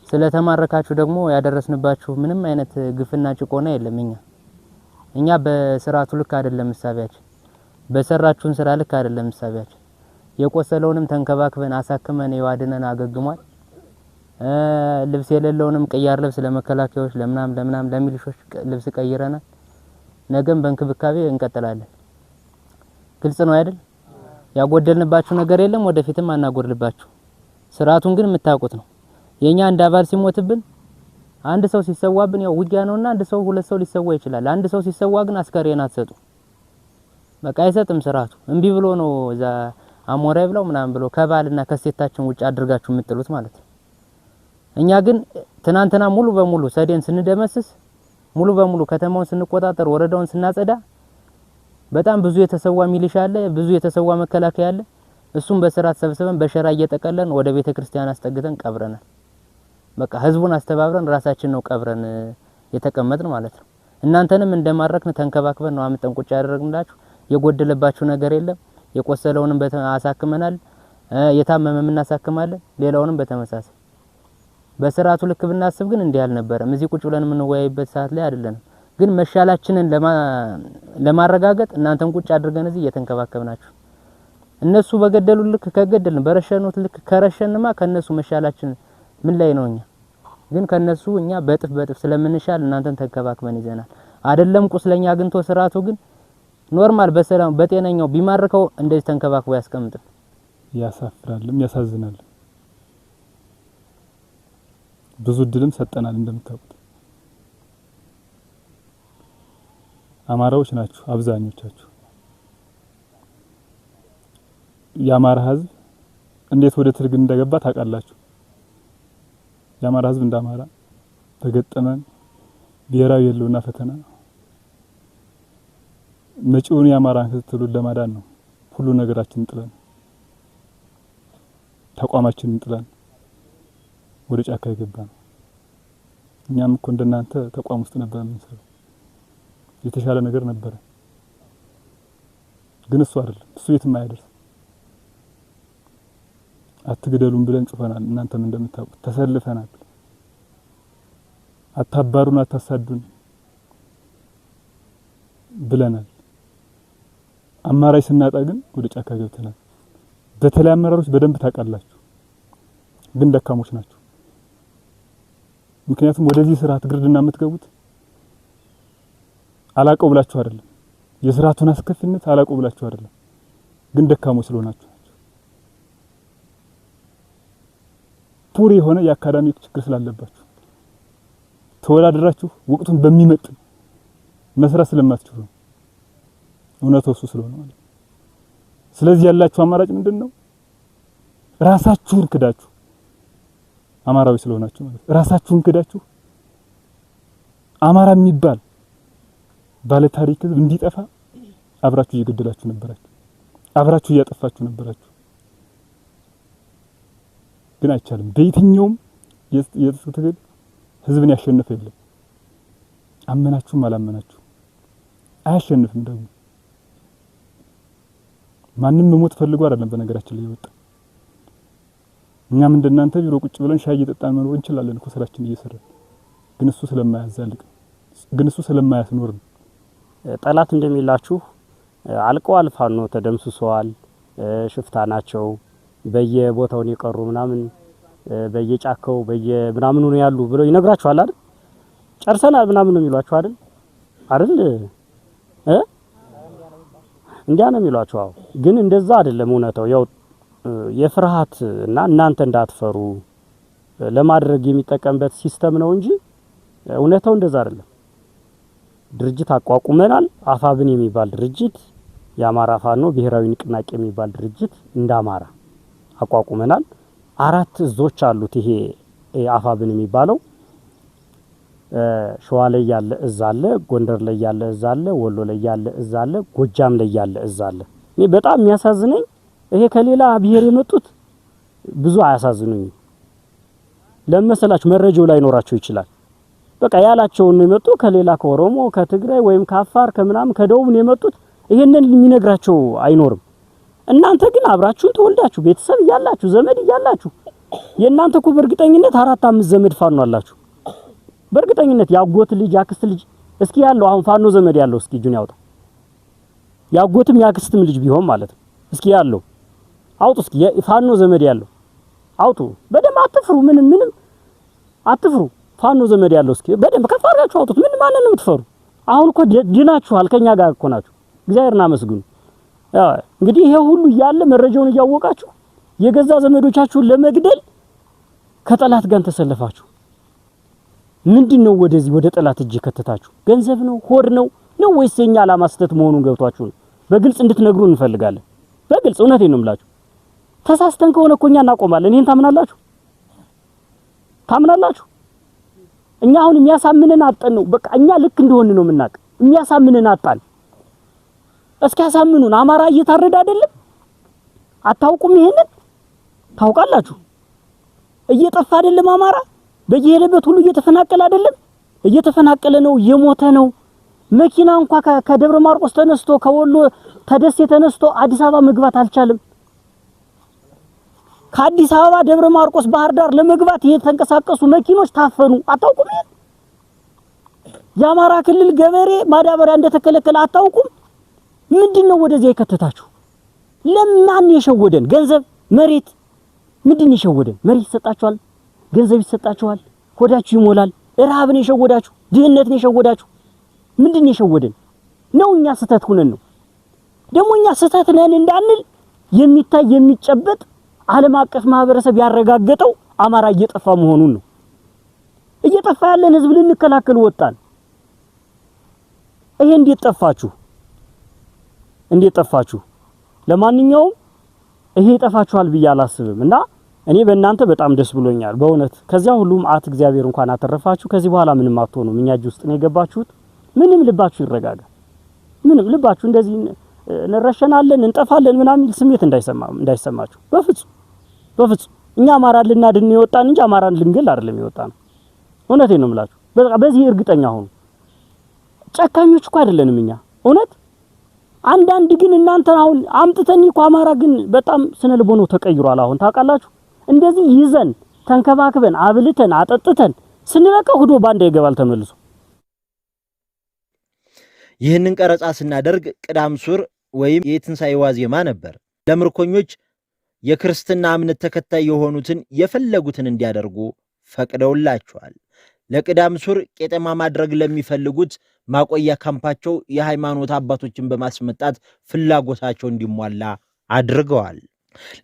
ስለተማረካችሁ ደግሞ ያደረስንባችሁ ምንም አይነት ግፍና ጭቆና የለም። እኛ በስርዓቱ ልክ አይደለም መሳቢያችን፣ በሰራችሁን ስራ ልክ አይደለም መሳቢያችን። የቆሰለውንም ተንከባክበን አሳክመን ይዋድነን አገግሟል። ልብስ የሌለውንም ቅያር ልብስ ለመከላከያዎች ለምናም ለሚሊሾች ልብስ ቀይረናል። ነገም በእንክብካቤ እንቀጥላለን። ግልጽ ነው አይደል? ያጎደልንባችሁ ነገር የለም፣ ወደፊትም አናጎድልባችሁ። ስርዓቱን ግን የምታውቁት ነው። የኛ አንድ አባል ሲሞትብን አንድ ሰው ሲሰዋብን ያው ውጊያ ነውና አንድ ሰው ሁለት ሰው ሊሰዋ ይችላል። አንድ ሰው ሲሰዋ ግን አስከሬን አትሰጡ። በቃ አይሰጥም ስርዓቱ። እምቢ ብሎ ነው እዛ አሞራ ይብለው ምናምን ብሎ ከባልና ከሴታችን ውጭ አድርጋችሁ የምትጥሉት ማለት ነው። እኛ ግን ትናንትና ሙሉ በሙሉ ሰዴን ስንደመስስ ሙሉ በሙሉ ከተማውን ስንቆጣጠር ወረዳውን ስናጸዳ በጣም ብዙ የተሰዋ ሚሊሻ አለ፣ ብዙ የተሰዋ መከላከያ አለ። እሱም በስርዓት ሰብስበን በሸራ እየጠቀለን ወደ ቤተ ክርስቲያን አስጠግተን ቀብረናል። በቃ ህዝቡን አስተባብረን ራሳችን ነው ቀብረን የተቀመጥን ማለት ነው። እናንተንም እንደማረክን ተንከባክበን ነው አምጠን ቁጭ ያደረግንላችሁ። የጎደለባችሁ ነገር የለም። የቆሰለውንም አሳክመናል፣ የታመመም እናሳክማለን፣ ሌላውንም በተመሳሳይ። በስርዓቱ ልክ ብናስብ ግን እንዲህ አልነበረም። እዚህ ቁጭ ብለን የምንወያይበት ሰዓት ላይ አይደለንም። ግን መሻላችንን ለማረጋገጥ እናንተን ቁጭ አድርገን እዚህ እየተንከባከብናችሁ፣ እነሱ በገደሉ ልክ ከገደልን በረሸኑት ልክ ከረሸንማ ከነሱ መሻላችን ምን ላይ ነው? እኛ ግን ከነሱ እኛ በጥፍ ስለምንሻል እናንተን ተንከባክበን ይዘናል። አይደለም ቁስለኛ አግኝቶ ስርዓቱ ግን ኖርማል በሰላም በጤነኛው ቢማርከው እንደዚህ ተንከባክቦ ያስቀምጣል። ያሳፍራልም ያሳዝናል። ብዙ ድልም ሰጠናል። እንደምታውቁት አማራዎች ናችሁ አብዛኞቻችሁ። የአማራ ህዝብ እንዴት ወደ ትግል እንደገባ ታውቃላችሁ። የአማራ ህዝብ እንዳማራ ተገጠመን ብሔራዊ የለውና ፈተና መጪውን የአማራን ህዝብ ትውልድ ለማዳን ነው ሁሉ ነገራችንን ጥለን ተቋማችንን ጥለን ወደ ጫካ የገባን። እኛም እኮ እንደናንተ ተቋም ውስጥ ነበር የምንሰራው፣ የተሻለ ነገር ነበር። ግን እሱ አይደለም፣ እሱ የትም አያደርስ። አትግደሉን ብለን ጽፈናል። እናንተም እንደምታውቁት ተሰልፈናል። አታባሩን፣ አታሳዱን ብለናል። አማራጭ ስናጣ ግን ወደ ጫካ ገብተናል። በተለይ አመራሮች በደንብ ታውቃላችሁ፣ ግን ደካሞች ናቸው። ምክንያቱም ወደዚህ ስርዓት ግርድና የምትገቡት አላቀው ብላችሁ አይደለም፣ የስርዓቱን አስከፊነት አላቀው ብላችሁ አይደለም፣ ግን ደካሞች ስለሆናችሁ ናቸው። ፑር የሆነ የአካዳሚክ ችግር ስላለባችሁ ተወዳድራችሁ ወቅቱን በሚመጥን መስራት ስለማትችሉ ነው። እውነታው እሱ ስለሆነ ማለት ነው። ስለዚህ ያላችሁ አማራጭ ምንድነው? ራሳችሁን ክዳችሁ አማራዊ ስለሆናችሁ ማለት ነው። ራሳችሁን ክዳችሁ አማራ የሚባል ባለ ታሪክ እንዲጠፋ አብራችሁ እየገደላችሁ ነበራችሁ። አብራችሁ እያጠፋችሁ ነበራችሁ። ግን አይቻልም። በየትኛውም የትግል ህዝብን ያሸነፈ የለም። አመናችሁም አላመናችሁ አያሸንፍም። ደግሞ ማንም መሞት ፈልጎ አይደለም በነገራችን ላይ ይወጣ። እኛም እንደናንተ ቢሮ ቁጭ ብለን ሻይ እየጠጣን መኖር እንችላለን እኮ ስራችን እየሰራን። ግን እሱ ስለማያዛልቅ ግን እሱ ስለማያስኖር ጠላት እንደሚላችሁ አልቀዋል፣ ፋኖ ተደምስሰዋል፣ ሽፍታ ናቸው፣ በየቦታው የቀሩ ምናምን በየጫካው በየምናምኑ ነው ያሉ ብለው ይነግራችኋል አይደል? ጨርሰናል ምናምን ነው የሚሏችሁ አይደል? እንዲያ ነው የሚሏችሁ። አዎ፣ ግን እንደዛ አይደለም እውነታው። ያው የፍርሃት እና እናንተ እንዳትፈሩ ለማድረግ የሚጠቀምበት ሲስተም ነው እንጂ እውነታው እንደዛ አይደለም። ድርጅት አቋቁመናል። አፋብን የሚባል ድርጅት የአማራ ፋኖ ብሔራዊ ንቅናቄ የሚባል ድርጅት እንደ አማራ አቋቁመናል። 4 እዞች አሉት። ይሄ አፋብን የሚባለው ሸዋ ላይ ያለ እዝ አለ፣ ጎንደር ላይ ያለ እዝ አለ፣ ወሎ ላይ ያለ እዝ አለ፣ ጎጃም ላይ ያለ እዝ አለ። እኔ በጣም የሚያሳዝነኝ ይሄ ከሌላ ብሔር የመጡት ብዙ አያሳዝኑኝም። ለመሰላችሁ መረጃው ላይ ኖራቸው ይችላል። በቃ ያላቸውን ነው የመጡ ከሌላ ከኦሮሞ ከትግራይ ወይም ከአፋር ከምናም ከደቡብ ነው የመጡት። ይሄንን የሚነግራቸው አይኖርም። እናንተ ግን አብራችሁን ተወልዳችሁ ቤተሰብ እያላችሁ ዘመድ እያላችሁ የእናንተ እኮ በእርግጠኝነት 4-5 ዘመድ ፋኖ አላችሁ። በእርግጠኝነት ያጎት ልጅ ያክስት ልጅ እስኪ ያለው አሁን ፋኖ ዘመድ ያለው እስኪ እጁን ያውጣ። ያጎትም ያክስትም ልጅ ቢሆን ማለት ነው። እስኪ ያለው አውጡ። እስኪ ፋኖ ዘመድ ያለው አውጡ። በደም አትፍሩ። ምንም አትፍሩ። ፋኖ ዘመድ ያለው እስኪ በደም ከፋራችሁ አውጡት። ምን ማለት ነው የምትፈሩ? አሁን እኮ ድናችኋል። ከኛ ጋር እኮ ናችሁ። እግዚአብሔርን አመስግኑ። እንግዲህ ይሄ ሁሉ እያለ መረጃውን እያወቃችሁ የገዛ ዘመዶቻችሁን ለመግደል ከጠላት ጋር ተሰለፋችሁ። ምንድነው ወደዚህ ወደ ጠላት እጅ ከተታችሁ? ገንዘብ ነው ሆድ ነው ወይስ የኛ ዓላማ ስተት መሆኑን ገብቷችሁ ነው? በግልጽ እንድትነግሩ እንፈልጋለን። በግልጽ እውነቴን ነው የምላችሁ። ተሳስተን ከሆነ እኮ እኛ እናቆማለን። ይሄን ታምናላችሁ? እኛ አሁን የሚያሳምነን አጣን ነው። በቃ እኛ ልክ እንደሆነ ነው የምናውቅ። የሚያሳምነን አጣን። እስኪ ያሳምኑን። አማራ እየታረደ አይደለም? አታውቁም? ይሄንን ታውቃላችሁ። እየጠፋ አይደለም አማራ? በየሄደበት ሁሉ እየተፈናቀለ አይደለም? እየተፈናቀለ ነው፣ እየሞተ ነው። መኪና እንኳን ከደብረ ማርቆስ ተነስቶ ከወሎ ተደሴ ተነስቶ አዲስ አበባ መግባት አልቻለም። ከአዲስ አበባ ደብረ ማርቆስ ባህር ዳር ለመግባት የተንቀሳቀሱ መኪኖች ታፈኑ። አታውቁም? የአማራ ክልል ገበሬ ማዳበሪያ እንደተከለከለ አታውቁም? ምንድነው ወደዚህ የከተታችሁ? ለማን የሸወደን? ገንዘብ፣ መሬት። ምንድን የሸወደን? መሬት ይሰጣችኋል፣ ገንዘብ ይሰጣችኋል፣ ሆዳችሁ ይሞላል። ረሃብን የሸወዳችሁ፣ ድህነትን የሸወዳችሁ። ምንድን የሸወደን ነው? እኛ ስህተት ሆነን ነው። ደግሞ እኛ ስህተት ነን እንዳንል የሚታይ የሚጨበጥ ዓለም አቀፍ ማህበረሰብ ያረጋገጠው አማራ እየጠፋ መሆኑን ነው። እየጠፋ ያለን ህዝብ ልንከላከል ወጣን። ይሄ እንዴት ጠፋችሁ? ለማንኛውም ይሄ ይጠፋችኋል ብዬ አላስብም እና እኔ በእናንተ በጣም ደስ ብሎኛል በእውነት። ከዚያ ሁሉ መዓት እግዚአብሔር እንኳን አተረፋችሁ። ከዚህ በኋላ ምንም አትሆኑም። እኛ እጅ ውስጥ ነው የገባችሁት። ምንም ልባችሁ ይረጋጋ። ምንም ልባችሁ እንደዚህ እንረሸናለን እንጠፋለን ምናምን ስሜት እንዳይሰማችሁ በፍጹም። እኛ አማራን ልናድን የወጣን እንጂ አማራን ልንገል አይደለም የወጣን። እውነቴን ነው የምላችሁ። በዚህ እርግጠኛ ሆኑ። ጨካኞች እኮ አይደለንም እኛ እውነት። አንዳንድ ግን እናንተ አሁን አምጥተን እኮ አማራ ግን በጣም ስነ ልቦናው ተቀይሯል። አሁን ታውቃላችሁ። እንደዚህ ይዘን ተንከባክበን አብልተን አጠጥተን ስንለቀው ሄዶ ባንዳ ይገባል ተመልሶ። ይህንን ቀረጻ ስናደርግ ቅዳም ሱር ወይም የትንሳኤ ዋዜማ ነበር። ለምርኮኞች የክርስትና እምነት ተከታይ የሆኑትን የፈለጉትን እንዲያደርጉ ፈቅደውላቸዋል። ለቅዳም ሱር ቄጠማ ማድረግ ለሚፈልጉት ማቆያ ካምፓቸው የሃይማኖት አባቶችን በማስመጣት ፍላጎታቸው እንዲሟላ አድርገዋል።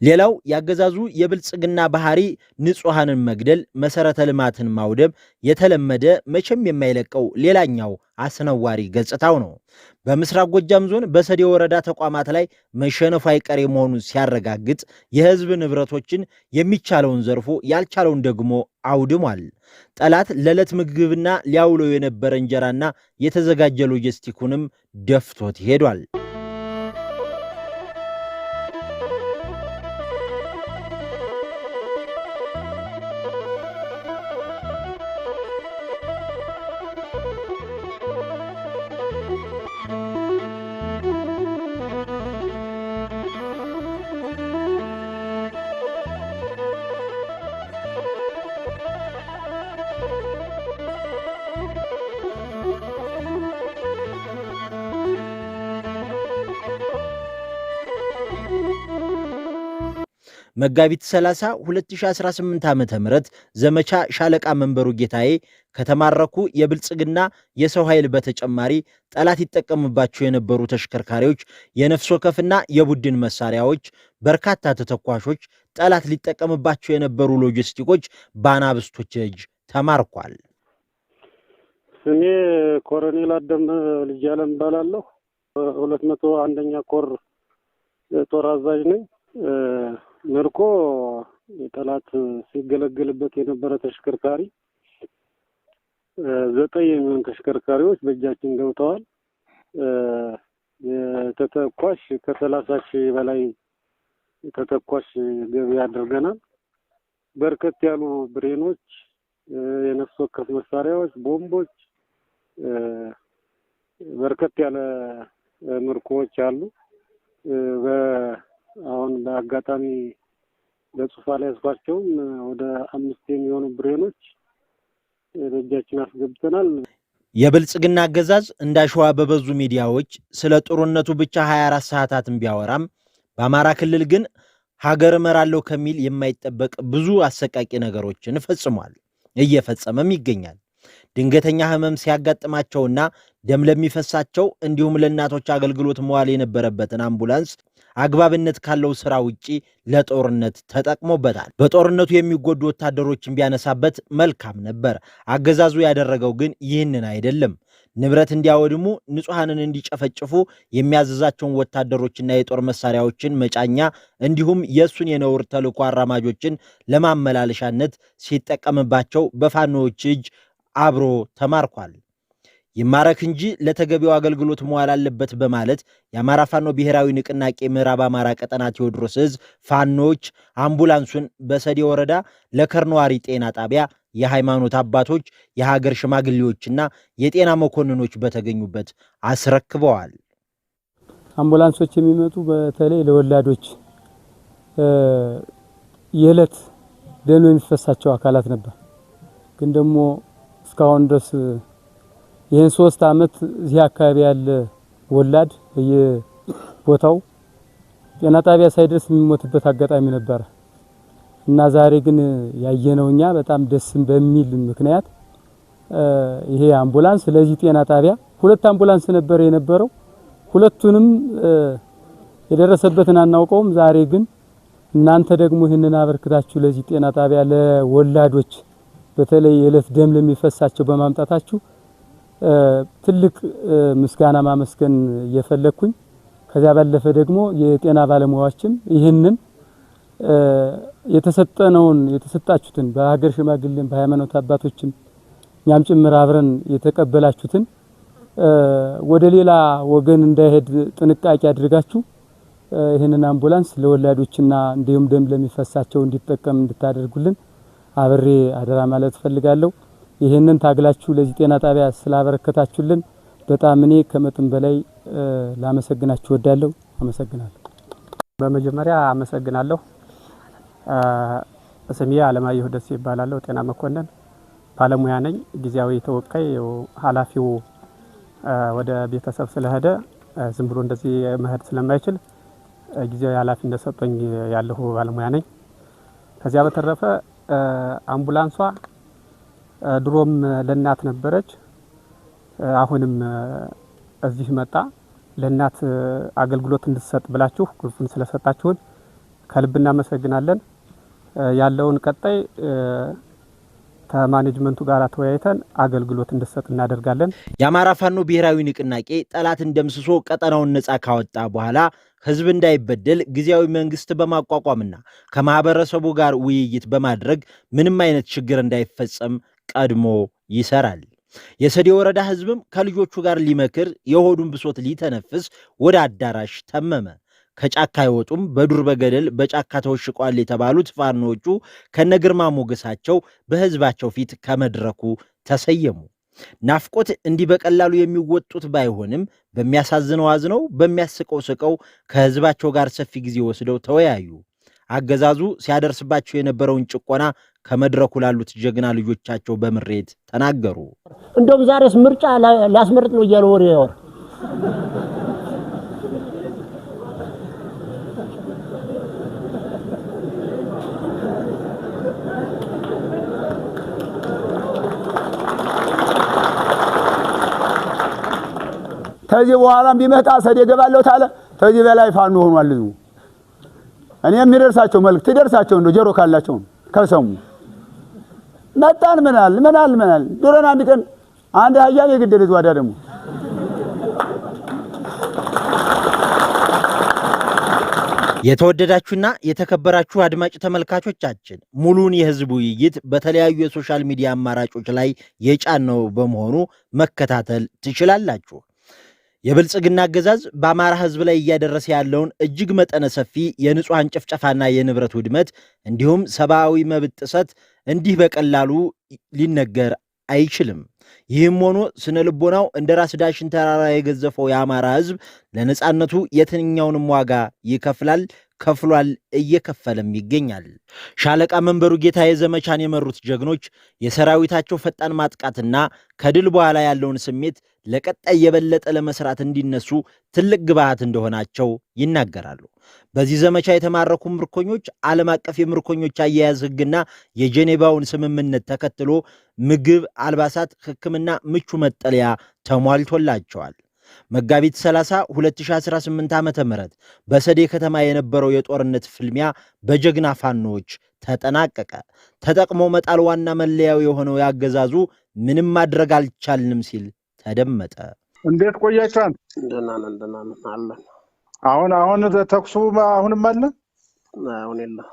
ሌላው ያገዛዙ የብልጽግና ባህሪ ንጹሃንን መግደል፣ መሰረተ ልማትን ማውደም የተለመደ መቼም የማይለቀው ሌላኛው አስነዋሪ ገጽታው ነው። በምስራቅ ጎጃም ዞን በሰዴ ወረዳ ተቋማት ላይ መሸነፉ አይቀሬ መሆኑን ሲያረጋግጥ የህዝብ ንብረቶችን የሚቻለውን ዘርፎ ያልቻለውን ደግሞ አውድሟል። ጠላት ለዕለት ምግብና ሊያውለው የነበረ እንጀራና የተዘጋጀ ሎጂስቲኩንም ደፍቶት ሄዷል። መጋቢት 30 2018 ዓ.ም ዘመቻ ሻለቃ መንበሩ ጌታዬ ከተማረኩ የብልጽግና የሰው ኃይል በተጨማሪ ጠላት ይጠቀምባቸው የነበሩ ተሽከርካሪዎች፣ የነፍስ ወከፍና የቡድን መሳሪያዎች፣ በርካታ ተተኳሾች፣ ጠላት ሊጠቀምባቸው የነበሩ ሎጂስቲኮች በአናብስቶች እጅ ተማርኳል። ስሜ ኮሎኔል አደም ልጅ ያለም እባላለሁ። 201ኛ ኮር ጦር አዛዥ ነኝ። ምርኮ ጠላት ሲገለገልበት የነበረ ተሽከርካሪ 9 የሚሆኑ ተሽከርካሪዎች በእጃችን ገብተዋል። የተተኳሽ ከ30 ሺህ በላይ ተተኳሽ ገቢ አድርገናል። በርከት ያሉ ብሬኖች፣ የነፍስ ወከፍ መሳሪያዎች፣ ቦምቦች፣ በርከት ያለ ምርኮዎች አሉ። አሁን በአጋጣሚ በጽፋ ላይ ያስኳቸውም ወደ 5 የሚሆኑ ብሬኖች በእጃችን አስገብተናል። የብልጽግና አገዛዝ እንዳሸዋ በበዙ ሚዲያዎች ስለ ጦርነቱ ብቻ 24 ሰዓታትን ቢያወራም በአማራ ክልል ግን ሀገር እመራለሁ ከሚል የማይጠበቅ ብዙ አሰቃቂ ነገሮችን ፈጽሟል፣ እየፈጸመም ይገኛል። ድንገተኛ ህመም ሲያጋጥማቸውና ደም ለሚፈሳቸው እንዲሁም ለእናቶች አገልግሎት መዋል የነበረበትን አምቡላንስ አግባብነት ካለው ስራ ውጪ ለጦርነት ተጠቅሞበታል። በጦርነቱ የሚጎዱ ወታደሮችን ቢያነሳበት መልካም ነበር። አገዛዙ ያደረገው ግን ይህንን አይደለም። ንብረት እንዲያወድሙ፣ ንጹሃንን እንዲጨፈጭፉ የሚያዘዛቸውን ወታደሮችና የጦር መሳሪያዎችን መጫኛ እንዲሁም የሱን የነውር ተልዕኮ አራማጆችን ለማመላለሻነት ሲጠቀምባቸው በፋኖዎች እጅ አብሮ ተማርኳል። ይማረክ እንጂ ለተገቢው አገልግሎት መዋል አለበት በማለት የአማራ ፋኖ ብሔራዊ ንቅናቄ ምዕራብ አማራ ቀጠና ቴዎድሮስ ዕዝ ፋኖች አምቡላንሱን በሰዴ ወረዳ ለከርነዋሪ ጤና ጣቢያ የሃይማኖት አባቶች፣ የሀገር ሽማግሌዎችና የጤና መኮንኖች በተገኙበት አስረክበዋል። አምቡላንሶች የሚመጡ በተለይ ለወላዶች የዕለት ደም የሚፈሳቸው አካላት ነበር። ግን ደግሞ እስካሁን ድረስ ይህን 3 ዓመት እዚህ አካባቢ ያለ ወላድ በየቦታው ጤና ጣቢያ ሳይደርስ የሚሞትበት አጋጣሚ ነበር እና ዛሬ ግን ያየነው እኛ በጣም ደስም በሚል ምክንያት ይሄ አምቡላንስ ለዚህ ጤና ጣቢያ 2 አምቡላንስ ነበር የነበረው። ሁለቱንም የደረሰበትን አናውቀውም። ዛሬ ግን እናንተ ደግሞ ይህንን አበርክታችሁ ለዚህ ጤና ጣቢያ ለወላዶች በተለይ የዕለት ደም ለሚፈሳቸው በማምጣታችሁ ትልቅ ምስጋና ማመስገን እየፈለኩኝ፣ ከዚያ ባለፈ ደግሞ የጤና ባለሙያዎችም ይህንን የተሰጣችሁትን በሀገር ሽማግሌም በሃይማኖት አባቶችም እኛም ጭምር አብረን የተቀበላችሁትን ወደ ሌላ ወገን እንዳይሄድ ጥንቃቄ አድርጋችሁ ይህንን አምቡላንስ ለወላዶችና እንዲሁም ደም ለሚፈሳቸው እንዲጠቀም እንድታደርጉልን አብሬ አደራ ማለት ፈልጋለሁ። ይህንን ታግላችሁ ለዚህ ጤና ጣቢያ ስላበረከታችሁልን በጣም እኔ ከመጠን በላይ ላመሰግናችሁ ወዳለሁ። አመሰግናለሁ። በመጀመሪያ አመሰግናለሁ። ስሜ አለማየሁ ደስ ይባላለሁ። ጤና መኮንን ባለሙያ ነኝ። ጊዜያዊ ተወካይ ኃላፊው ወደ ቤተሰብ ስለሄደ ዝም ብሎ እንደዚህ መሄድ ስለማይችል ጊዜያዊ ኃላፊነት ሰጠኝ ያለሁ ባለሙያ ነኝ። ከዚያ በተረፈ አምቡላንሷ ድሮም ለእናት ነበረች። አሁንም እዚህ መጣ ለእናት አገልግሎት እንድትሰጥ ብላችሁ ቁልፉን ስለሰጣችሁን ከልብ እናመሰግናለን። ያለውን ቀጣይ ከማኔጅመንቱ ጋር ተወያይተን አገልግሎት እንድትሰጥ እናደርጋለን። የአማራ ፋኖ ብሔራዊ ንቅናቄ ጠላትን ደምስሶ ቀጠናውን ነፃ ካወጣ በኋላ ህዝብ እንዳይበደል ጊዜያዊ መንግስት በማቋቋምና ከማህበረሰቡ ጋር ውይይት በማድረግ ምንም አይነት ችግር እንዳይፈጸም ቀድሞ ይሰራል። የሰዴ ወረዳ ህዝብም ከልጆቹ ጋር ሊመክር የሆዱን ብሶት ሊተነፍስ ወደ አዳራሽ ተመመ። ከጫካ አይወጡም፣ በዱር በገደል በጫካ ተወሽቋል የተባሉት ፋኖቹ ከነግርማ ሞገሳቸው በህዝባቸው ፊት ከመድረኩ ተሰየሙ። ናፍቆት እንዲህ በቀላሉ የሚወጡት ባይሆንም በሚያሳዝነው አዝነው በሚያስቀው ስቀው ከህዝባቸው ጋር ሰፊ ጊዜ ወስደው ተወያዩ። አገዛዙ ሲያደርስባቸው የነበረውን ጭቆና ከመድረኩ ላሉት ጀግና ልጆቻቸው በምሬት ተናገሩ። እንደውም ዛሬስ ምርጫ ሊያስመርጥ ነው እያለ ወሬ ያወር ከዚህ በኋላም ቢመጣ ሰዴ ገባለሁ ታለ ከዚህ በላይ ፋኖ ሆኗል ህዝቡ። እኔ የሚደርሳቸው መልእክት ይደርሳቸው እንደው ጆሮ ካላቸው ከሰሙ መጣን ምናል ዶረና አንድ ቀን አንድ አያሌ የግደለ ዋዳ ደግሞ የተወደዳችሁና የተከበራችሁ አድማጭ ተመልካቾቻችን ሙሉን የህዝብ ውይይት በተለያዩ የሶሻል ሚዲያ አማራጮች ላይ የጫነው በመሆኑ መከታተል ትችላላችሁ። የብልጽግና አገዛዝ በአማራ ህዝብ ላይ እያደረሰ ያለውን እጅግ መጠነ ሰፊ የንጹሃን ጭፍጨፋና የንብረት ውድመት እንዲሁም ሰብአዊ መብት ጥሰት እንዲህ በቀላሉ ሊነገር አይችልም። ይህም ሆኖ ስነ ልቦናው እንደ ራስ ዳሽን ተራራ የገዘፈው የአማራ ህዝብ ለነጻነቱ የትኛውንም ዋጋ ይከፍላል፣ ከፍሏል፣ እየከፈለም ይገኛል። ሻለቃ መንበሩ ጌታዬ ዘመቻን የመሩት ጀግኖች የሰራዊታቸው ፈጣን ማጥቃትና ከድል በኋላ ያለውን ስሜት ለቀጣይ የበለጠ ለመስራት እንዲነሱ ትልቅ ግብዓት እንደሆናቸው ይናገራሉ። በዚህ ዘመቻ የተማረኩ ምርኮኞች ዓለም አቀፍ የምርኮኞች አያያዝ ህግና የጄኔቫውን ስምምነት ተከትሎ ምግብ፣ አልባሳት፣ ሕክምና፣ ምቹ መጠለያ ተሟልቶላቸዋል። መጋቢት 30 2018 ዓ.ም በሰዴ ከተማ የነበረው የጦርነት ፍልሚያ በጀግና ፋኖች ተጠናቀቀ። ተጠቅሞ መጣል ዋና መለያው የሆነው ያገዛዙ ምንም ማድረግ አልቻልንም ሲል ተደመጠ። እንዴት ቆያችኋል? ደህና ነን አለን። አሁን ተኩሱ አሁንም አለ? አሁን የለም።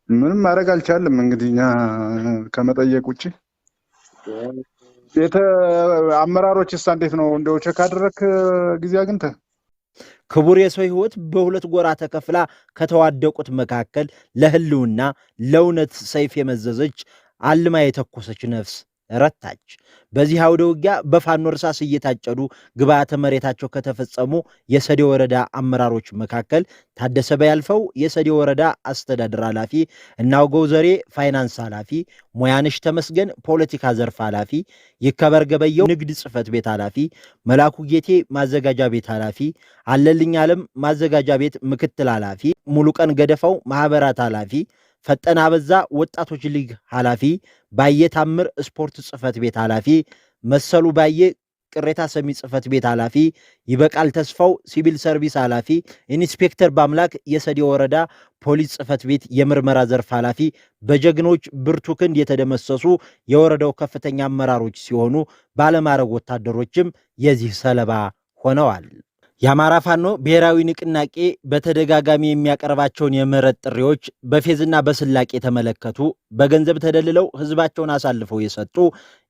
ምንም ማድረግ አልቻልም። እንግዲህ እኛ ከመጠየቅ ውጪ አመራሮችስ እንዴት ነው? እንደው ቼክ አደረክ ጊዜ አግኝተህ? ክቡር የሰው ህይወት በሁለት ጎራ ተከፍላ ከተዋደቁት መካከል ለህልውና ለእውነት ሰይፍ የመዘዘች አልማ የተኮሰች ነፍስ ረታች። በዚህ አውደ ውጊያ በፋኖ እርሳስ እየታጨዱ ግብዓተ መሬታቸው ከተፈጸሙ የሰዴ ወረዳ አመራሮች መካከል ታደሰ በያልፈው የሰዴ ወረዳ አስተዳደር ኃላፊ፣ እናውገው ዘሬ ፋይናንስ ኃላፊ፣ ሙያነሽ ተመስገን ፖለቲካ ዘርፍ ኃላፊ፣ ይከበር ገበየው ንግድ ጽሕፈት ቤት ኃላፊ፣ መላኩ ጌቴ ማዘጋጃ ቤት ኃላፊ፣ አለልኝ ዓለም ማዘጋጃ ቤት ምክትል ኃላፊ፣ ሙሉቀን ገደፋው ማህበራት ኃላፊ፣ ፈጠና በዛ ወጣቶች ሊግ ኃላፊ፣ ባየ ታምር ስፖርት ጽሕፈት ቤት ኃላፊ፣ መሰሉ ባየ ቅሬታ ሰሚ ጽሕፈት ቤት ኃላፊ፣ ይበቃል ተስፋው ሲቪል ሰርቪስ ኃላፊ፣ ኢንስፔክተር ባምላክ የሰዴ ወረዳ ፖሊስ ጽሕፈት ቤት የምርመራ ዘርፍ ኃላፊ በጀግኖች ብርቱ ክንድ የተደመሰሱ የወረዳው ከፍተኛ አመራሮች ሲሆኑ ባለማዕረግ ወታደሮችም የዚህ ሰለባ ሆነዋል። የአማራ ፋኖ ብሔራዊ ንቅናቄ በተደጋጋሚ የሚያቀርባቸውን የምህረት ጥሪዎች በፌዝና በስላቅ የተመለከቱ በገንዘብ ተደልለው ህዝባቸውን አሳልፈው የሰጡ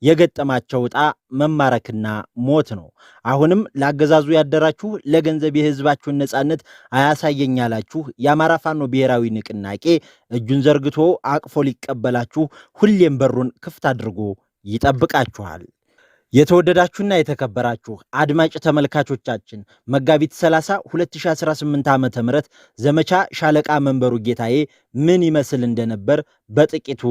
የገጠማቸው ዕጣ መማረክና ሞት ነው። አሁንም ለአገዛዙ ያደራችሁ ለገንዘብ የህዝባችሁን ነጻነት አያሳየኝ ያላችሁ የአማራ ፋኖ ብሔራዊ ንቅናቄ እጁን ዘርግቶ አቅፎ ሊቀበላችሁ ሁሌም በሩን ክፍት አድርጎ ይጠብቃችኋል። የተወደዳችሁና የተከበራችሁ አድማጭ ተመልካቾቻችን መጋቢት 30 2018 ዓ.ም ዘመቻ ሻለቃ መንበሩ ጌታዬ ምን ይመስል እንደነበር በጥቂቱ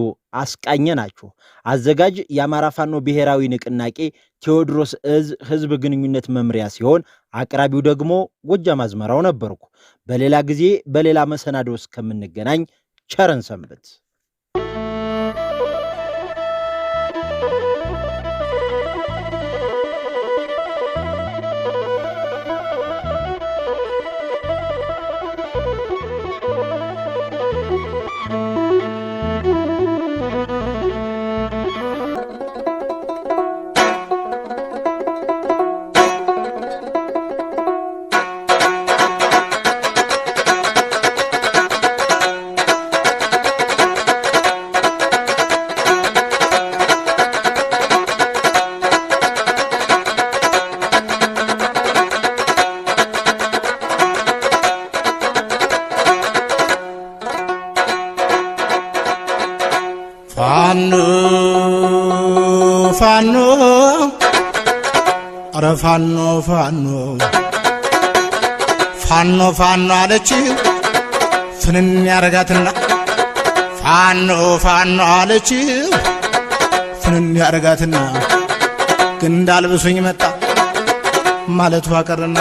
አስቃኘናችሁ። አዘጋጅ የአማራ ፋኖ ብሔራዊ ንቅናቄ ቴዎድሮስ እዝ ህዝብ ግንኙነት መምሪያ ሲሆን አቅራቢው ደግሞ ጎጃም አዝመራው ነበርኩ። በሌላ ጊዜ በሌላ መሰናዶ እስከምንገናኝ ቸርን ሰንብት። ፋኖ ኧረ ፋኖ ፋኖ ፋኖ ፋኖ አለችው ፍንን ያረጋትና ፋኖ ፋኖ አለችው ፍንን ያረጋትና ግን እንዳልብሱኝ መጣ ማለቱ አቀርና